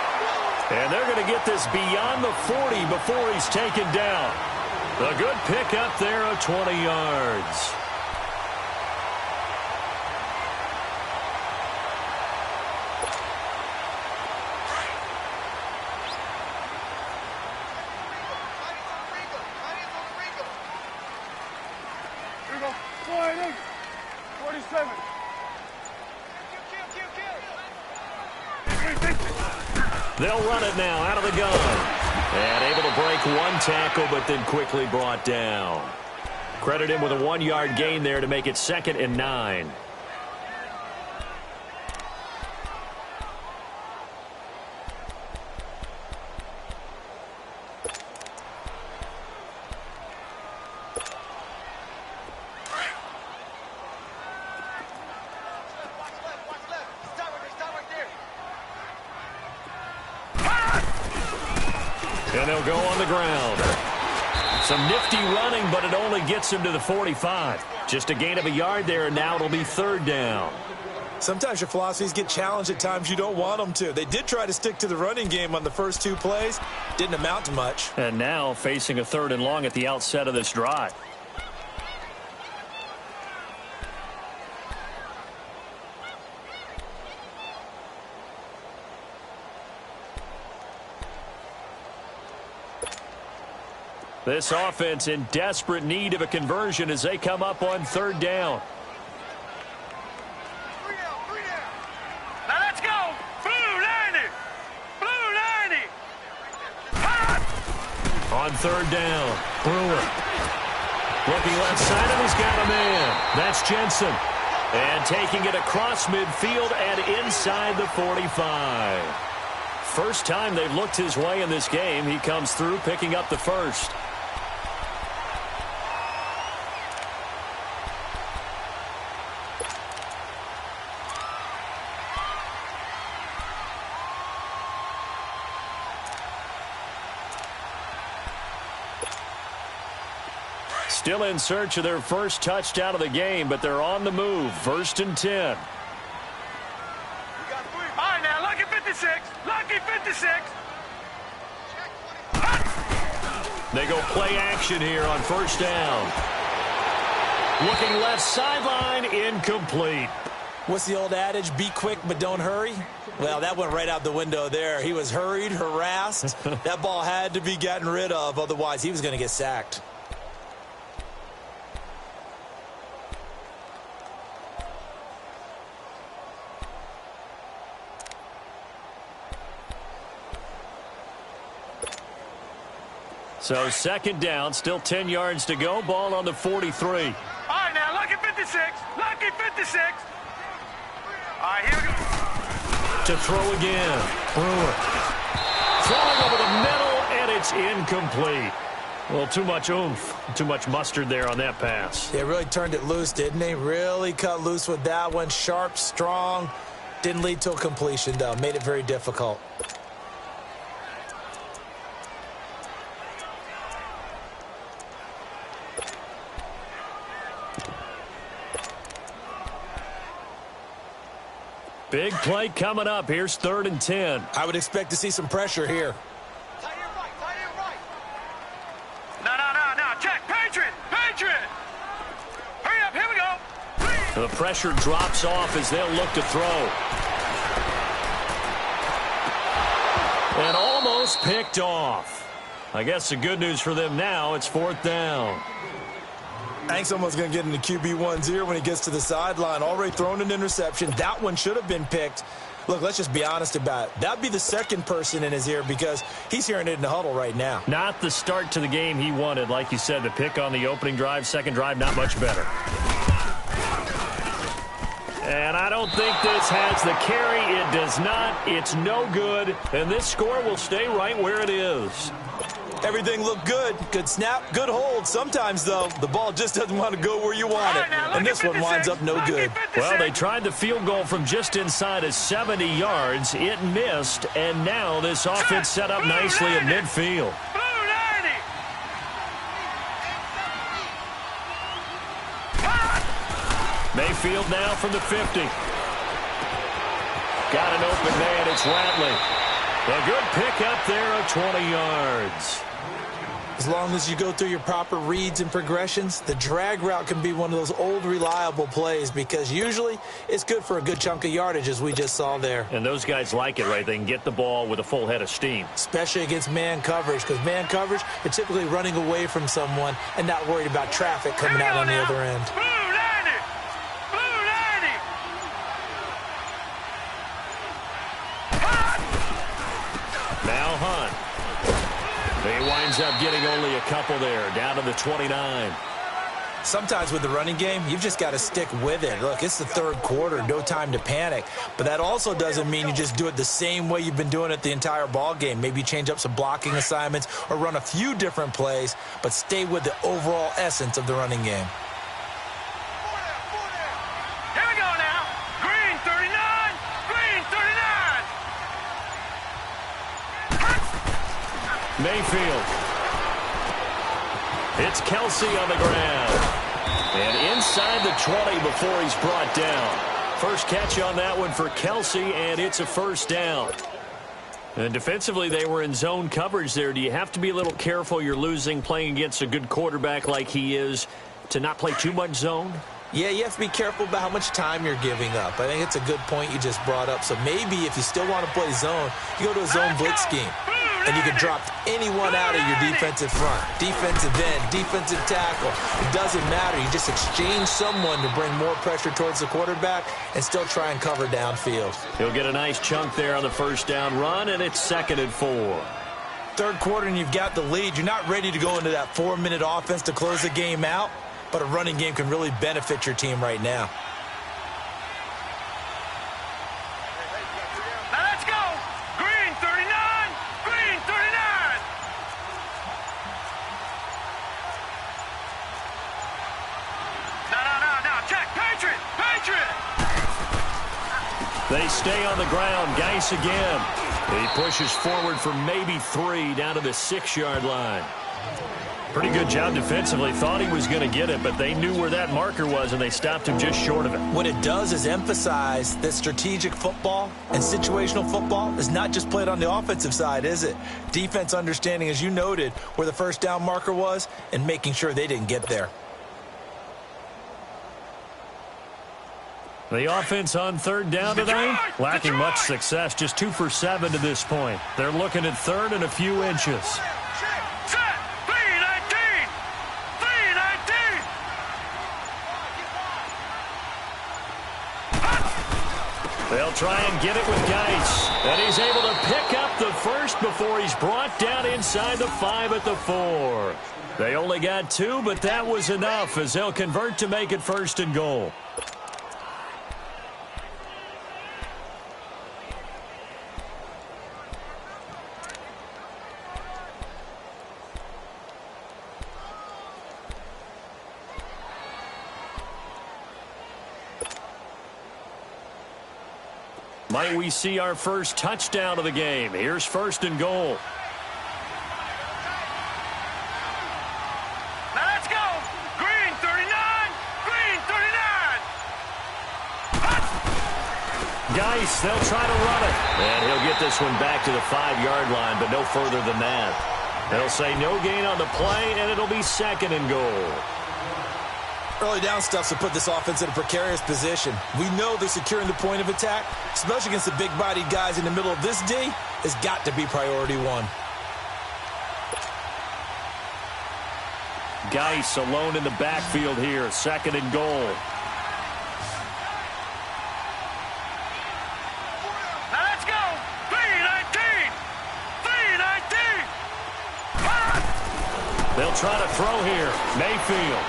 Speaker 1: And they're going to get this beyond the 40 before he's taken down. A good pickup there of 20 yards.
Speaker 2: Here we go. Wide 80. 47.
Speaker 1: They'll run it now out of the gun. And able to break one tackle, but then quickly brought down. Credit him with a 1-yard gain there to make it 2nd and 9. And they'll go on the ground. Some nifty running, but it only gets him to the 45. Just a gain of a yard there, and now it'll be 3rd down.
Speaker 3: Sometimes your philosophies get challenged at times you don't want them to. They did try to stick to the running game on the first 2 plays. Didn't amount to much.
Speaker 1: And now facing a 3rd and long at the outset of this drive. This offense in desperate need of a conversion as they come up on 3rd down.
Speaker 2: 3 down. Now let's go. Blue 90. Blue 90.
Speaker 1: On 3rd down, Brewer. Looking left side, and he's got a man. That's Jensen. And taking it across midfield and inside the 45. First time they've looked his way in this game. He comes through picking up the first. Still in search of their first touchdown of the game, but they're on the move. 1st and 10.
Speaker 2: All right, now, lucky 56. Lucky 56.
Speaker 1: They go play action here on 1st down. Looking left sideline, incomplete.
Speaker 3: What's the old adage? Be quick, but don't hurry. Well, that went right out the window there. He was hurried, harassed. That ball had to be gotten rid of. Otherwise, he was going to get sacked.
Speaker 1: So 2nd down, still 10 yards to go. Ball on the 43.
Speaker 2: All right, now, lucky 56. Lucky 56. All right, here we go.
Speaker 1: To throw again. Brewer. Throwing over the middle, and it's incomplete. Well, too much oomph, too much mustard there on that pass.
Speaker 3: They really turned it loose, didn't they? Really cut loose with that one. Sharp, strong. Didn't lead to a completion, though. Made it very difficult.
Speaker 1: Big play coming up. Here's 3rd and 10.
Speaker 3: I would expect to see some pressure here.
Speaker 2: Tight end right. No. Check. Patriot. Hurry up. Here we go.
Speaker 1: The pressure drops off as they'll look to throw. And almost picked off. I guess the good news for them now, it's 4th down.
Speaker 3: I think someone's going to get into QB1's ear when he gets to the sideline. Already thrown an interception. That one should have been picked. Look, let's just be honest about it. That'd be the second person in his ear because he's hearing it in the huddle right now.
Speaker 1: Not the start to the game he wanted. Like you said, the pick on the opening drive, second drive, not much better. And I don't think this has the carry. It does not. It's no good. And this score will stay right where it is.
Speaker 3: Everything looked good. Good snap, good hold. Sometimes, though, the ball just doesn't want to go where you want it. And this one winds up no good.
Speaker 1: Well, they tried the field goal from just inside of 70 yards. It missed, and now this offense set up nicely at midfield. Mayfield now from the 50. Got an open man. It's Ratley. A good pickup there of 20 yards.
Speaker 3: As long as you go through your proper reads and progressions, the drag route can be one of those old reliable plays because usually it's good for a good chunk of yardage as we just saw there.
Speaker 1: And those guys like it, right? They can get the ball with a full head of steam.
Speaker 3: Especially against man coverage because man coverage, they're typically running away from someone and not worried about traffic coming out on the other end.
Speaker 1: Now Hunt. He winds up getting only a couple there, down to the 29.
Speaker 3: Sometimes with the running game, you've just got to stick with it. Look, it's the 3rd quarter, no time to panic. But that also doesn't mean you just do it the same way you've been doing it the entire ball game. Maybe change up some blocking assignments or run a few different plays, but stay with the overall essence of the running game.
Speaker 1: Mayfield. It's Kelsey on the ground. And inside the 20 before he's brought down. First catch on that one for Kelsey, and it's a 1st down. And defensively, they were in zone coverage there. Do you have to be a little careful? You're losing, playing against a good quarterback like he is, to not play too much zone?
Speaker 3: Yeah, you have to be careful about how much time you're giving up. I think it's a good point you just brought up. So maybe if you still want to play zone, you go to a zone blitz scheme. And you can drop anyone out of your defensive front. Defensive end, defensive tackle. It doesn't matter. You just exchange someone to bring more pressure towards the quarterback and still try and cover downfield.
Speaker 1: He'll get a nice chunk there on the 1st down run, and it's 2nd and 4.
Speaker 3: 3rd quarter and you've got the lead. You're not ready to go into that 4-minute offense to close the game out, but a running game can really benefit your team right now.
Speaker 1: They stay on the ground. Geis again. He pushes forward for maybe 3 down to the 6-yard line. Pretty good job defensively. Thought he was going to get it, but they knew where that marker was, and they stopped him just short of it.
Speaker 3: What it does is emphasize that strategic football and situational football is not just played on the offensive side, is it? Defense understanding, as you noted, where the first down marker was and making sure they didn't get there.
Speaker 1: The offense on third down today, lacking much success, just 2 for 7 to this point. They're looking at third and a few inches. They'll try and get it with Geis. And he's able to pick up the first before he's brought down inside the 5 at the 4. They only got 2, but that was enough as they'll convert to make it 1st and goal. Might we see our first touchdown of the game? Here's 1st and goal.
Speaker 2: Now let's go. Green 39. Green 39.
Speaker 1: Geis, they'll try to run it. And he'll get this one back to the 5-yard line, but no further than that. They'll say no gain on the play, and it'll be 2nd and goal.
Speaker 3: Early down stuff to put this offense in a precarious position. We know they're securing the point of attack, especially against the big-bodied guys in the middle of this D, has got to be priority 1.
Speaker 1: Geis alone in the backfield here, 2nd and goal.
Speaker 2: Now let's go. 319. 319.
Speaker 1: They'll try to throw here. Mayfield.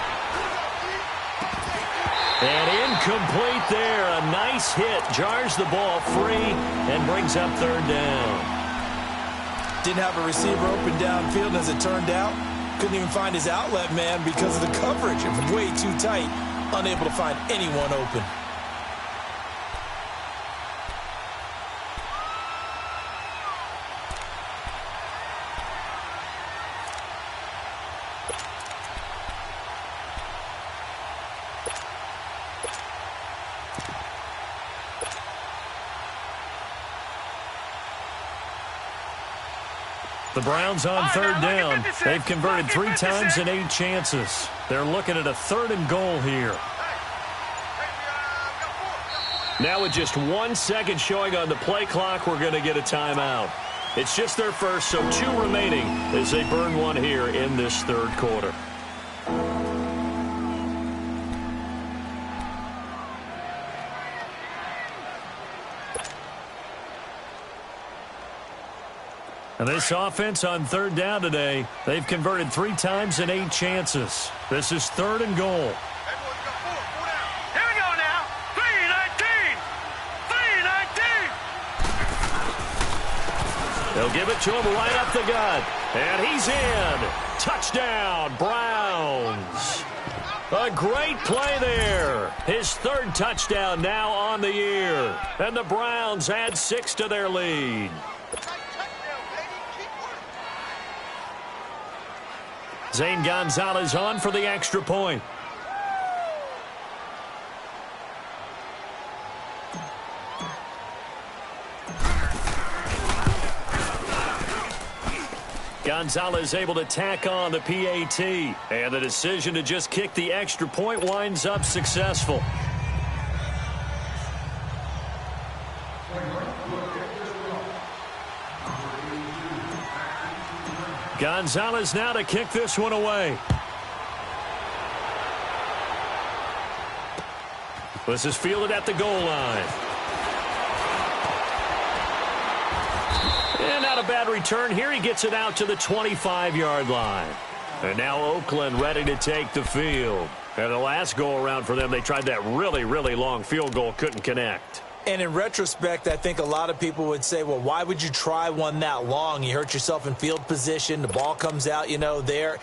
Speaker 1: And incomplete there. A nice hit. Jars the ball free and brings up 3rd down.
Speaker 3: Didn't have a receiver open downfield, as it turned out. Couldn't even find his outlet man because of the coverage. It was way too tight. Unable to find anyone open.
Speaker 1: The Browns on 3rd down. They've converted 3 times in 8 chances. They're looking at a 3rd and goal here. Now with just 1 second showing on the play clock, we're going to get a timeout. It's just their first, so 2 remaining as they burn one here in this 3rd quarter. And this offense on 3rd down today, they've converted 3 times in 8 chances. This is 3rd and goal.
Speaker 2: Here we go now. 319. 319.
Speaker 1: They'll give it to him right up the gut. And he's in. Touchdown, Browns. A great play there. His 3rd touchdown now on the year. And the Browns add 6 to their lead. Zane Gonzalez on for the extra point. Gonzalez able to tack on the PAT. And the decision to just kick the extra point winds up successful. Gonzalez now to kick this one away. This is fielded at the goal line. And not a bad return here. He gets it out to the 25-yard line. And now Oakland ready to take the field. And the last go-around for them, they tried that really, really long field goal, couldn't connect.
Speaker 3: And in retrospect, I think a lot of people would say, well, why would you try one that long? You hurt yourself in field position. The ball comes out, there.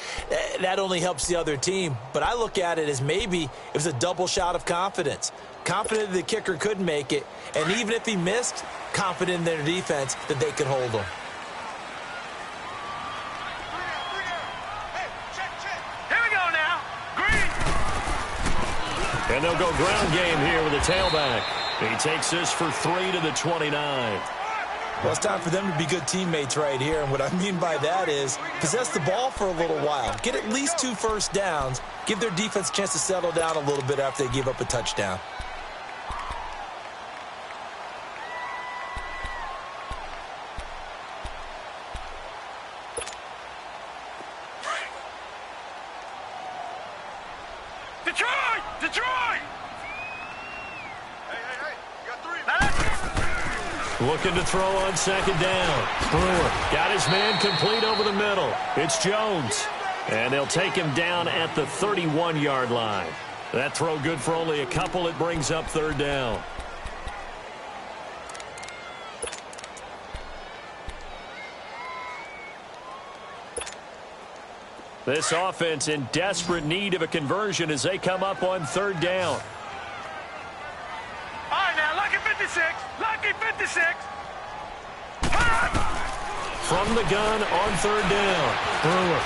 Speaker 3: That only helps the other team. But I look at it as maybe it was a double shot of confidence. Confident the kicker could make it. And even if he missed, confident in their defense that they could hold him.
Speaker 1: And they'll go ground game here with a tailback. He takes this for 3 to the 29.
Speaker 3: Well, it's time for them to be good teammates right here. And what I mean by that is possess the ball for a little while. Get at least 2 first downs. Give their defense a chance to settle down a little bit after they give up a touchdown.
Speaker 2: Detroit! Hey, you got 3.
Speaker 1: Looking to throw on second down. Brewer got his man complete over the middle. It's Jones. And they'll take him down at the 31-yard line. That throw good for only a couple. It brings up third down. This offense in desperate need of a conversion as they come up on third down.
Speaker 2: All right, now, lucky 56. Lucky 56.
Speaker 1: From the gun on third down. Brewer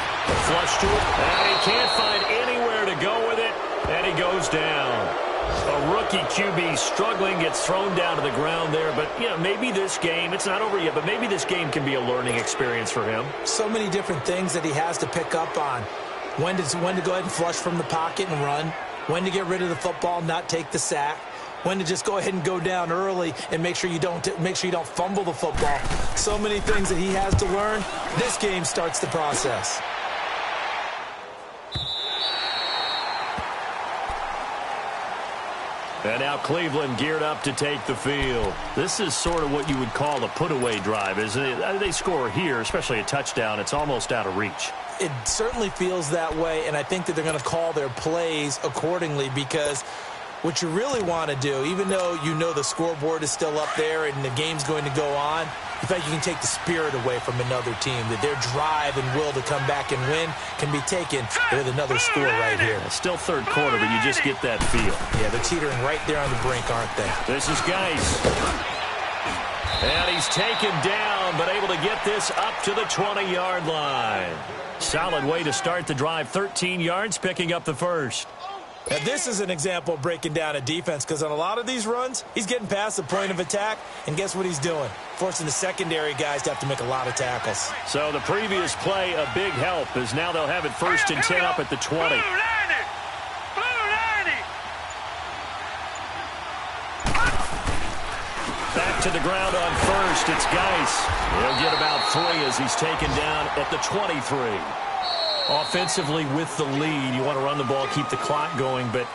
Speaker 1: flush to it. And he can't find anywhere to go with it. And he goes down. A rookie QB struggling, gets thrown down to the ground there. But, you know, maybe this game, it's not over yet, but maybe this game can be a learning experience for him.
Speaker 3: So many different things that he has to pick up on. When to go ahead and flush from the pocket and run. When to get rid of the football, not take the sack. When to just go ahead and go down early and make sure you don't fumble the football. So many things that he has to learn. This game starts the process.
Speaker 1: And now Cleveland geared up to take the field. This is sort of what you would call a put-away drive, isn't it? They score here, especially a touchdown. It's almost out of reach.
Speaker 3: It certainly feels that way, and I think that they're going to call their plays accordingly because what you really want to do, even though you know the scoreboard is still up there and the game's going to go on, in fact, you can take the spirit away from another team, that their drive and will to come back and win can be taken with another score right here.
Speaker 1: It's still third quarter, but you just get that feel.
Speaker 3: Yeah, they're teetering right there on the brink, aren't they?
Speaker 1: This is Geis. And he's taken down, but able to get this up to the 20-yard line. Solid way to start the drive. 13 yards, picking up the first.
Speaker 3: Now, this is an example of breaking down a defense because on a lot of these runs, he's getting past the point of attack, and guess what he's doing? Forcing the secondary guys to have to make a lot of tackles.
Speaker 1: So the previous play, a big help, as now they'll have it first and 10 up at the 20.
Speaker 2: Blue 90.
Speaker 1: Back to the ground on first. It's Geis. He'll get about 3 as he's taken down at the 23. Offensively with the lead, you want to run the ball, keep the clock going, but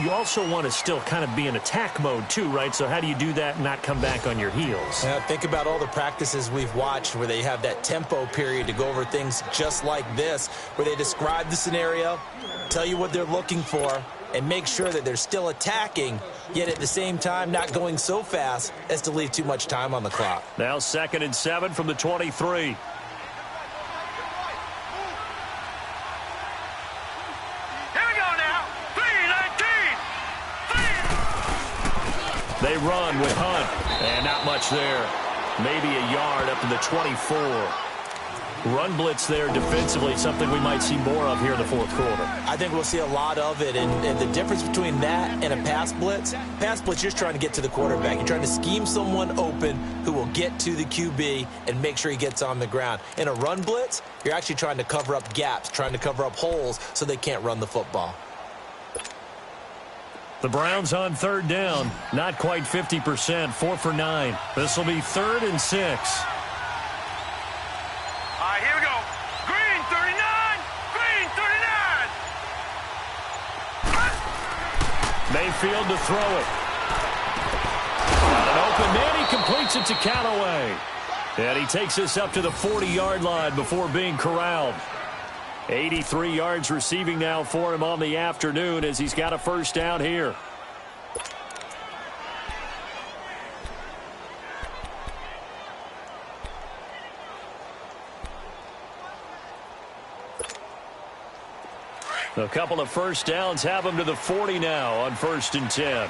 Speaker 1: you also want to still kind of be in attack mode too, right? So how do you do that and not come back on your heels?
Speaker 3: Now, think about all the practices we've watched where they have that tempo period to go over things just like this, where they describe the scenario, tell you what they're looking for, and make sure that they're still attacking, yet at the same time not going so fast as to leave too much time on the clock.
Speaker 1: Now 2nd and 7 from the 23. They run with Hunt, and not much there. Maybe a yard up to the 24. Run blitz there defensively, something we might see more of here in the fourth quarter.
Speaker 3: I think we'll see a lot of it, and the difference between that and a pass blitz, you're just trying to get to the quarterback. You're trying to scheme someone open who will get to the QB and make sure he gets on the ground. In a run blitz, you're actually trying to cover up gaps, trying to cover up holes so they can't run the football.
Speaker 1: The Browns on third down, not quite 50%, 4 for 9. This will be 3rd and 6.
Speaker 2: All right, here we go. Green 39, Green 39.
Speaker 1: Mayfield to throw it. An open man, he completes it to Callaway. And he takes this up to the 40-yard line before being corralled. 83 yards receiving now for him on the afternoon as he's got a first down here. A couple of first downs have him to the 40 now on 1st and 10.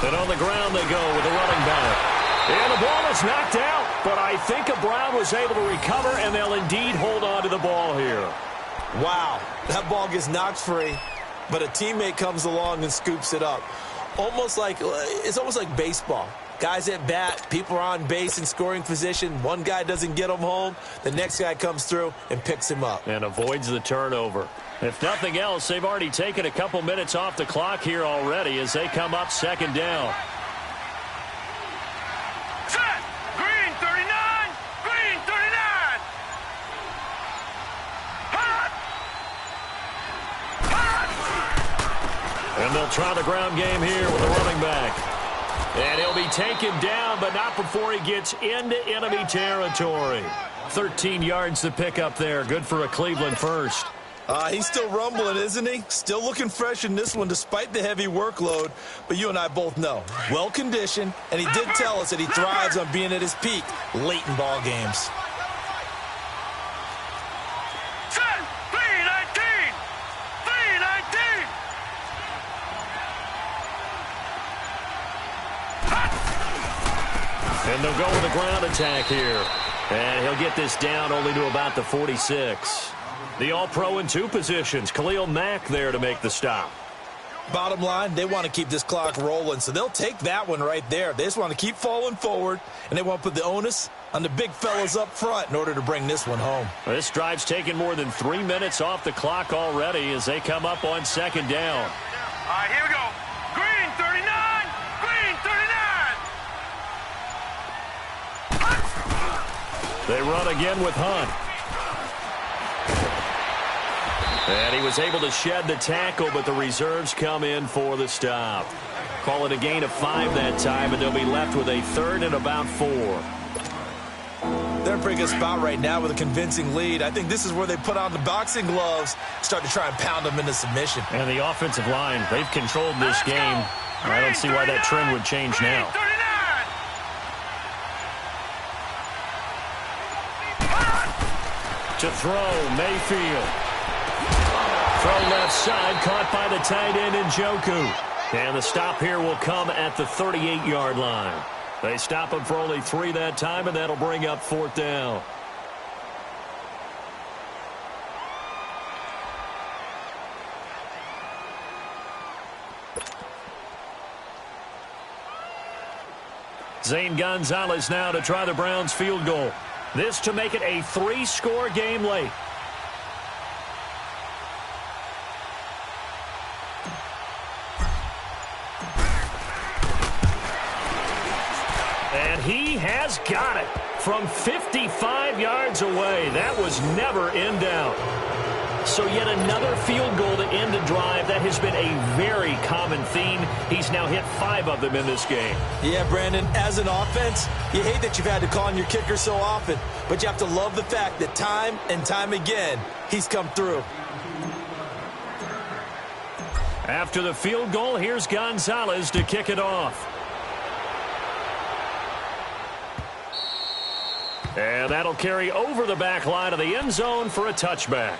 Speaker 1: And on the ground they go with a running back. And the ball is knocked out, but I think Brown was able to recover, and they'll indeed hold on to the ball here.
Speaker 3: Wow, that ball gets knocked free, but a teammate comes along and scoops it up. It's almost like baseball. Guys at bat, people are on base in scoring position. One guy doesn't get him home. The next guy comes through and picks him up.
Speaker 1: And avoids the turnover. If nothing else, they've already taken a couple minutes off the clock here already as they come up second down.
Speaker 2: Set! Green 39! Green 39! Hot! Hot!
Speaker 1: And they'll try the ground game here with a running back. And he'll be taken down, but not before he gets into enemy territory. 13 yards to pick up there. Good for a Cleveland first.
Speaker 3: He's still rumbling, isn't he? Still looking fresh in this one despite the heavy workload. But you and I both know, well-conditioned, and he did tell us that he thrives on being at his peak late in ball games.
Speaker 2: Set! 319! 319!
Speaker 1: And they'll go with a ground attack here. And he'll get this down only to about the 46. The All-Pro in two positions. Khalil Mack there to make the stop.
Speaker 3: Bottom line, they want to keep this clock rolling, so they'll take that one right there. They just want to keep falling forward, and they want to put the onus on the big fellas up front in order to bring this one home.
Speaker 1: This drive's taken more than 3 minutes off the clock already as they come up on second down.
Speaker 2: All right, here we go. Green 39! Green 39!
Speaker 1: They run again with Hunt. And he was able to shed the tackle, but the reserves come in for the stop. Call it a gain of 5 that time, and they'll be left with a third and about 4.
Speaker 3: They're in a pretty good spot right now with a convincing lead. I think this is where they put on the boxing gloves, start to try and pound them into submission.
Speaker 1: And the offensive line, they've controlled this game. I don't see why that trend would change now. To throw, Mayfield. Throw left side, caught by the tight end Njoku. And the stop here will come at the 38-yard line. They stop him for only 3 that time, and that'll bring up 4th down. Zane Gonzalez now to try the Browns field goal. This to make it a 3-score game late. And he has got it from 55 yards away. That was never in doubt. So yet another field goal to end a drive. That has been a very common theme. He's now hit 5 of them in this game.
Speaker 3: Yeah, Brandon, as an offense, you hate that you've had to call on your kicker so often, but you have to love the fact that time and time again, he's come through.
Speaker 1: After the field goal, here's Gonzalez to kick it off. And that'll carry over the back line of the end zone for a touchback.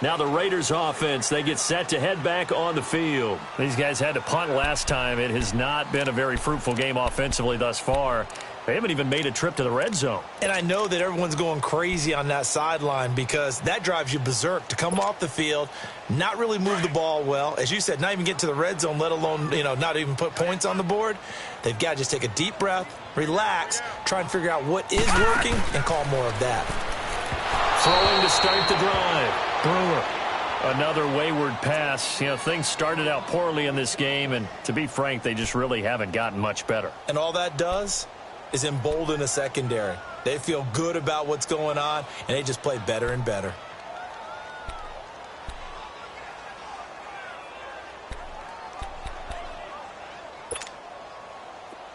Speaker 1: Now the Raiders offense, they get set to head back on the field. These guys had to punt last time. It has not been a very fruitful game offensively thus far. They haven't even made a trip to the red zone.
Speaker 3: And I know that everyone's going crazy on that sideline because that drives you berserk to come off the field, not really move the ball well. As you said, not even get to the red zone, let alone, not even put points on the board. They've got to just take a deep breath, relax, try and figure out what is working, and call more of that.
Speaker 1: Throwing to start the drive. Brewer. Another wayward pass. Things started out poorly in this game, and to be frank, they just really haven't gotten much better.
Speaker 3: And all that does is embolden a secondary. They feel good about what's going on, and they just play better and better.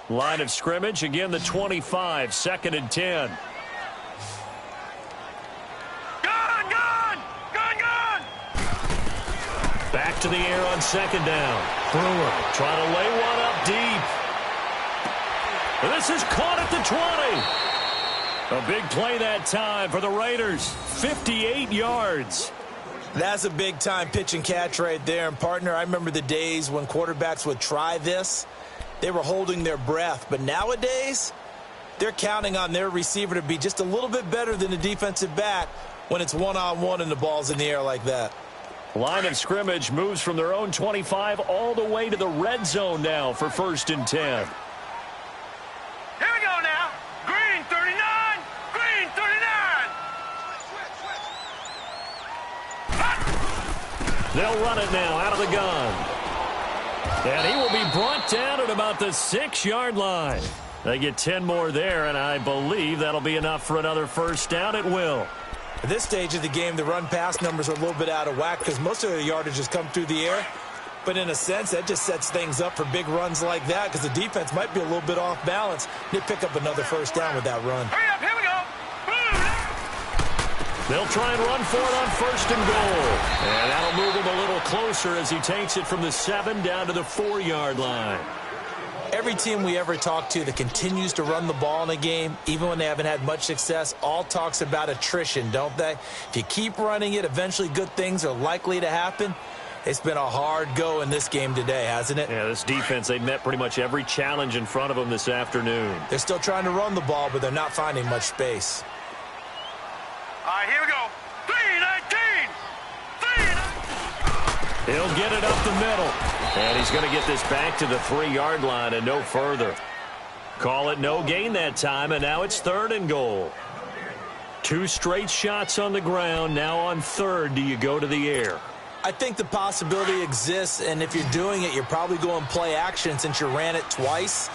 Speaker 1: Line of scrimmage, again the 25, 2nd and 10. Back to the air on 2nd down. Brewer trying to lay one up deep. This is caught at the 20. A big play that time for the Raiders. 58 yards.
Speaker 3: That's a big-time pitch and catch right there. And, partner, I remember the days when quarterbacks would try this. They were holding their breath. But nowadays, They're counting on their receiver to be just a little bit better than the defensive back when it's one-on-one and the ball's in the air like that.
Speaker 1: Line of scrimmage moves from their own 25 all the way to the red zone now for 1st and 10.
Speaker 2: Here we go now. Green 39. Green 39.
Speaker 1: They'll run it now out of the gun. And he will be brought down at about the 6-yard line. They get 10 more there, and I believe that'll be enough for another first down. It will.
Speaker 3: At this stage of the game, the run-pass numbers are a little bit out of whack because most of their yardage has come through the air. But in a sense, that just sets things up for big runs like that because the defense might be a little bit off balance. They pick up another first down with that run.
Speaker 2: Hurry up, here we go.
Speaker 1: They'll try and run for it on 1st and goal. And that'll move him a little closer as he takes it from the 7 down to the 4-yard line.
Speaker 3: Every team we ever talk to that continues to run the ball in a game, even when they haven't had much success, all talks about attrition, don't they? If you keep running it, eventually good things are likely to happen. It's been a hard go in this game today, hasn't it?
Speaker 1: Yeah, this defense, they met pretty much every challenge in front of them this afternoon.
Speaker 3: They're still trying to run the ball, but they're not finding much space.
Speaker 2: All right, here we go. 319. 319.
Speaker 1: He'll get it up the middle. And he's going to get this back to the 3-yard line and no further. Call it no gain that time, and now it's 3rd and goal. 2 straight shots on the ground. Now on 3rd, do you go to the air?
Speaker 3: I think the possibility exists, and if you're doing it, you're probably going play action since you ran it twice.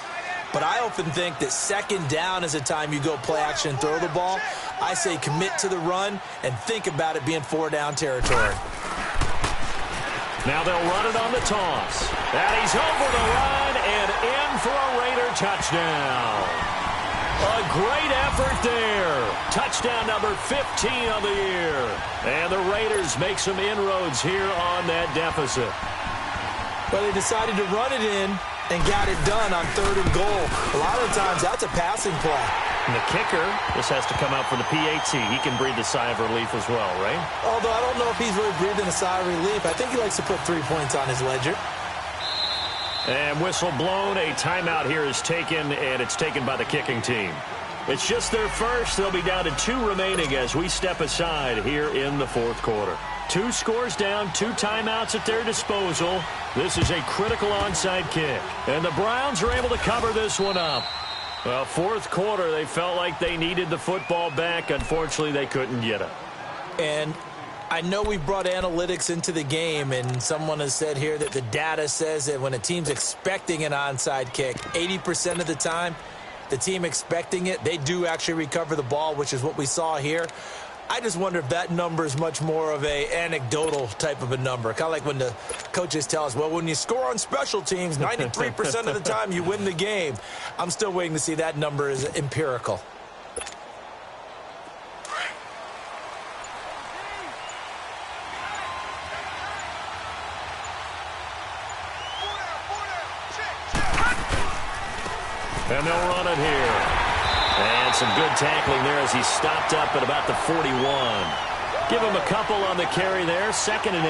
Speaker 3: But I often think that 2nd down is a time you go play action and throw the ball. I say commit to the run and think about it being 4-down territory.
Speaker 1: Now they'll run it on the toss. And he's over the line and in for a Raider touchdown. A great effort there. Touchdown number 15 on the year. And the Raiders make some inroads here on that deficit.
Speaker 3: But they decided to run it in and got it done on 3rd and goal. A lot of times that's a passing play.
Speaker 1: And the kicker, this has to come out for the PAT. He can breathe a sigh of relief as well, right?
Speaker 3: Although I don't know if he's really breathing a sigh of relief. I think he likes to put 3 points on his ledger.
Speaker 1: And whistle blown. A timeout here is taken, and it's taken by the kicking team. It's just their first. They'll be down to 2 remaining as we step aside here in the 4th quarter. 2 scores down, 2 timeouts at their disposal. This is a critical onside kick. And the Browns are able to cover this one up. Well, 4th quarter, they felt like they needed the football back. Unfortunately, they couldn't get it.
Speaker 3: And I know we brought analytics into the game, and someone has said here that the data says that when a team's expecting an onside kick, 80% of the time, the team expecting it, they do actually recover the ball, which is what we saw here. I just wonder if that number is much more of a anecdotal type of a number. Kind of like when the coaches tell us, well, when you score on special teams, 93% of the time you win the game. I'm still waiting to see that number is empirical.
Speaker 1: And they'll run it here. And some good tackling there as he stopped up at about the 41. Give him a couple on the carry there. 2nd and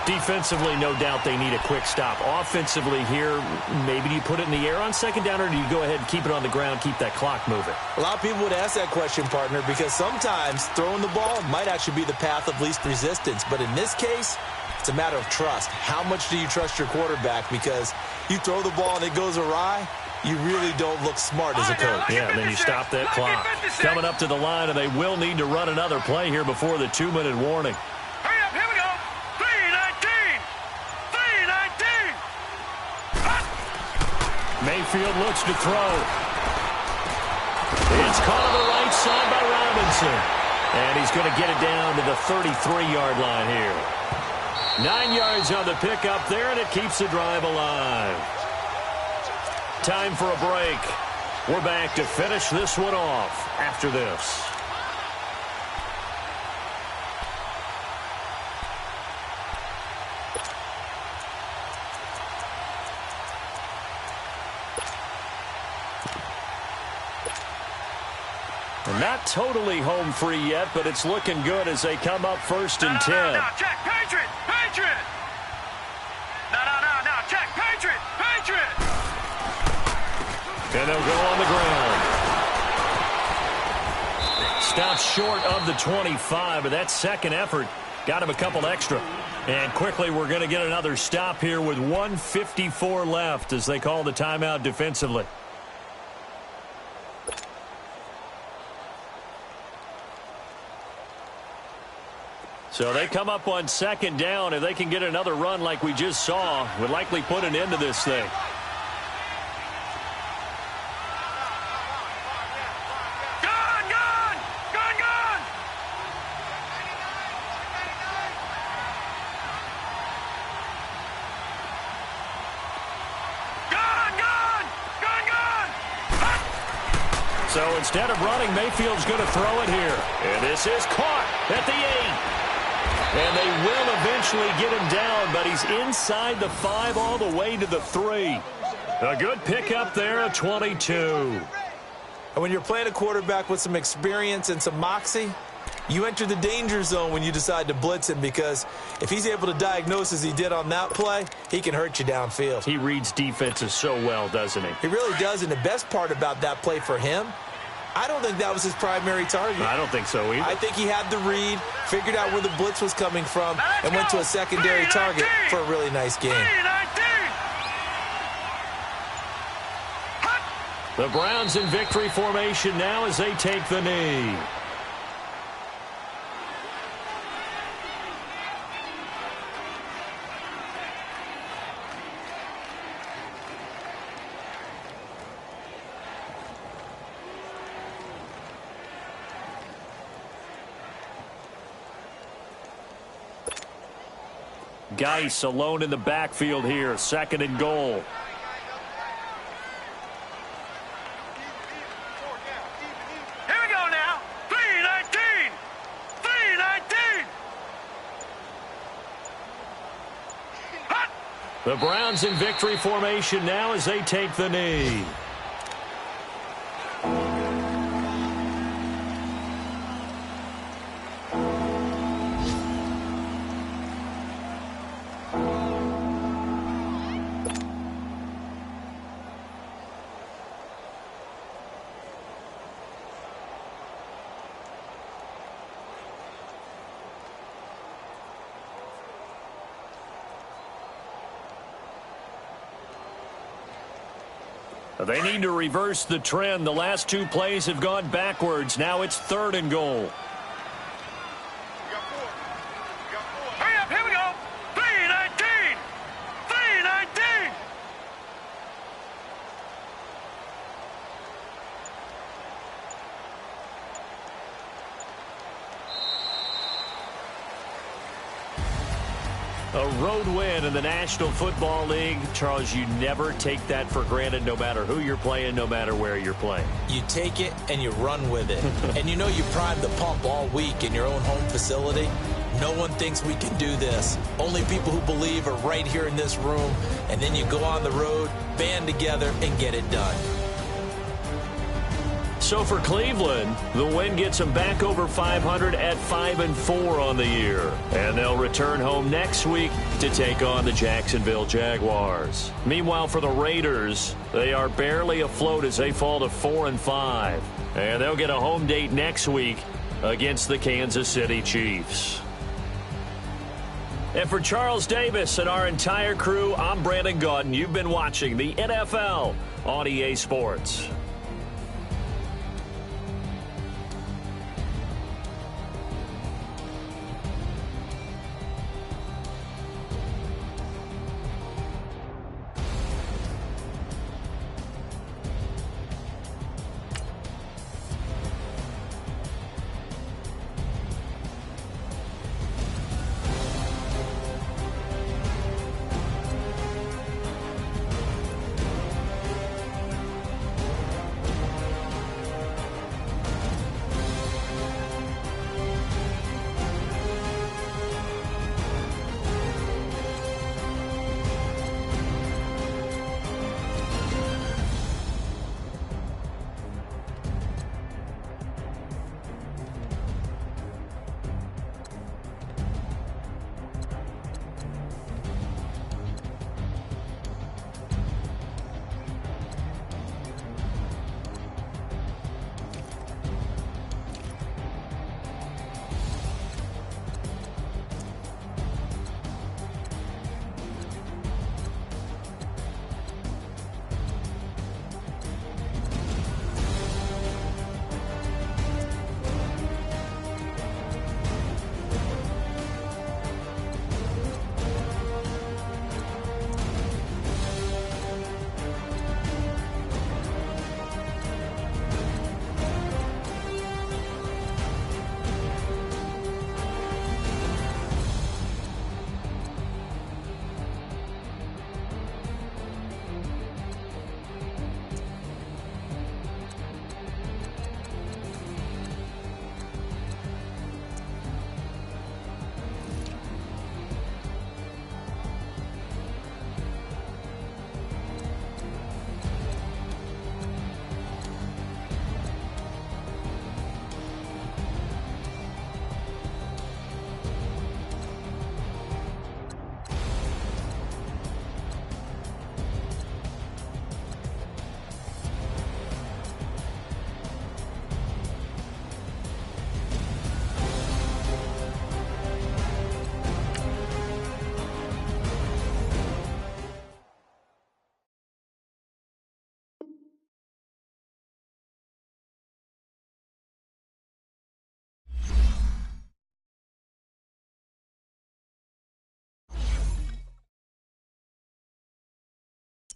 Speaker 1: 8. Defensively, no doubt they need a quick stop. Offensively here, maybe do you put it in the air on 2nd down, or do you go ahead and keep it on the ground, keep that clock moving?
Speaker 3: A lot of people would ask that question, partner, because sometimes throwing the ball might actually be the path of least resistance. But in this case, it's a matter of trust. How much do you trust your quarterback? Because you throw the ball and it goes awry, you really don't look smart as a coach.
Speaker 1: Yeah, and then you stop that clock. Coming up to the line, and they will need to run another play here before the 2-minute warning.
Speaker 2: Hurry up, here we go. 319. 319.
Speaker 1: Mayfield looks to throw. It's caught on the right side by Robinson. And he's going to get it down to the 33-yard line here. 9 yards on the pickup there, and it keeps the drive alive. Time for a break. We're back to finish this one off after this. And not totally home free yet, but it's looking good as they come up 1st and 10.
Speaker 2: No, check, Patriot, Patriot. No, check, Patriot, Patriot.
Speaker 1: And they'll go on the ground. stopped short of the 25, but that second effort got him a couple extra. And quickly we're going to get another stop here with 1:54 left as they call the timeout defensively. So they come up on second down. If they can get another run like we just saw, would likely put an end to this thing. So instead of running, Mayfield's going to throw it here. And this is caught at the 8. And they will eventually get him down, but he's inside the 5 all the way to the 3. A good pickup there at 22.
Speaker 3: And when you're playing a quarterback with some experience and some moxie, you enter the danger zone when you decide to blitz him, because if he's able to diagnose as he did on that play, he can hurt you downfield.
Speaker 1: He reads defenses so well, doesn't he?
Speaker 3: He really does, and the best part about that play for him, I don't think that was his primary target.
Speaker 1: I don't think so either.
Speaker 3: I think he had the read, figured out where the blitz was coming from, and went to a secondary target for a really nice game.
Speaker 1: The Browns in victory formation now as they take the knee. Geis alone in the backfield here. Second and goal.
Speaker 2: Here we go now. 3:19. 3:19.
Speaker 1: The Browns in victory formation now as they take the knee. They need to reverse the trend. The last 2 plays have gone backwards. Now it's 3rd and goal.
Speaker 2: Hurry up, here we go. 3:19. 3:19.
Speaker 1: A road win in the National Football League. Charles, you never take that for granted no matter who you're playing, no matter where you're playing.
Speaker 3: You take it and you run with it. And you know you primed the pump all week in your own home facility. No one thinks we can do this. Only people who believe are right here in this room. And then you go on the road, band together, and get it done.
Speaker 1: So for Cleveland, the win gets them back over 500 at 5-4 on the year. And they'll return home next week to take on the Jacksonville Jaguars. Meanwhile, for the Raiders, they are barely afloat as they fall to 4-5. And they'll get a home date next week against the Kansas City Chiefs. And for Charles Davis and our entire crew, I'm Brandon Gaudin. You've been watching the NFL on EA Sports.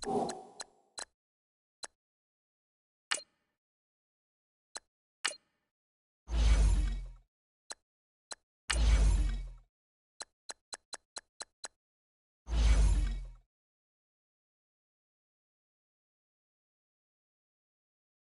Speaker 4: you.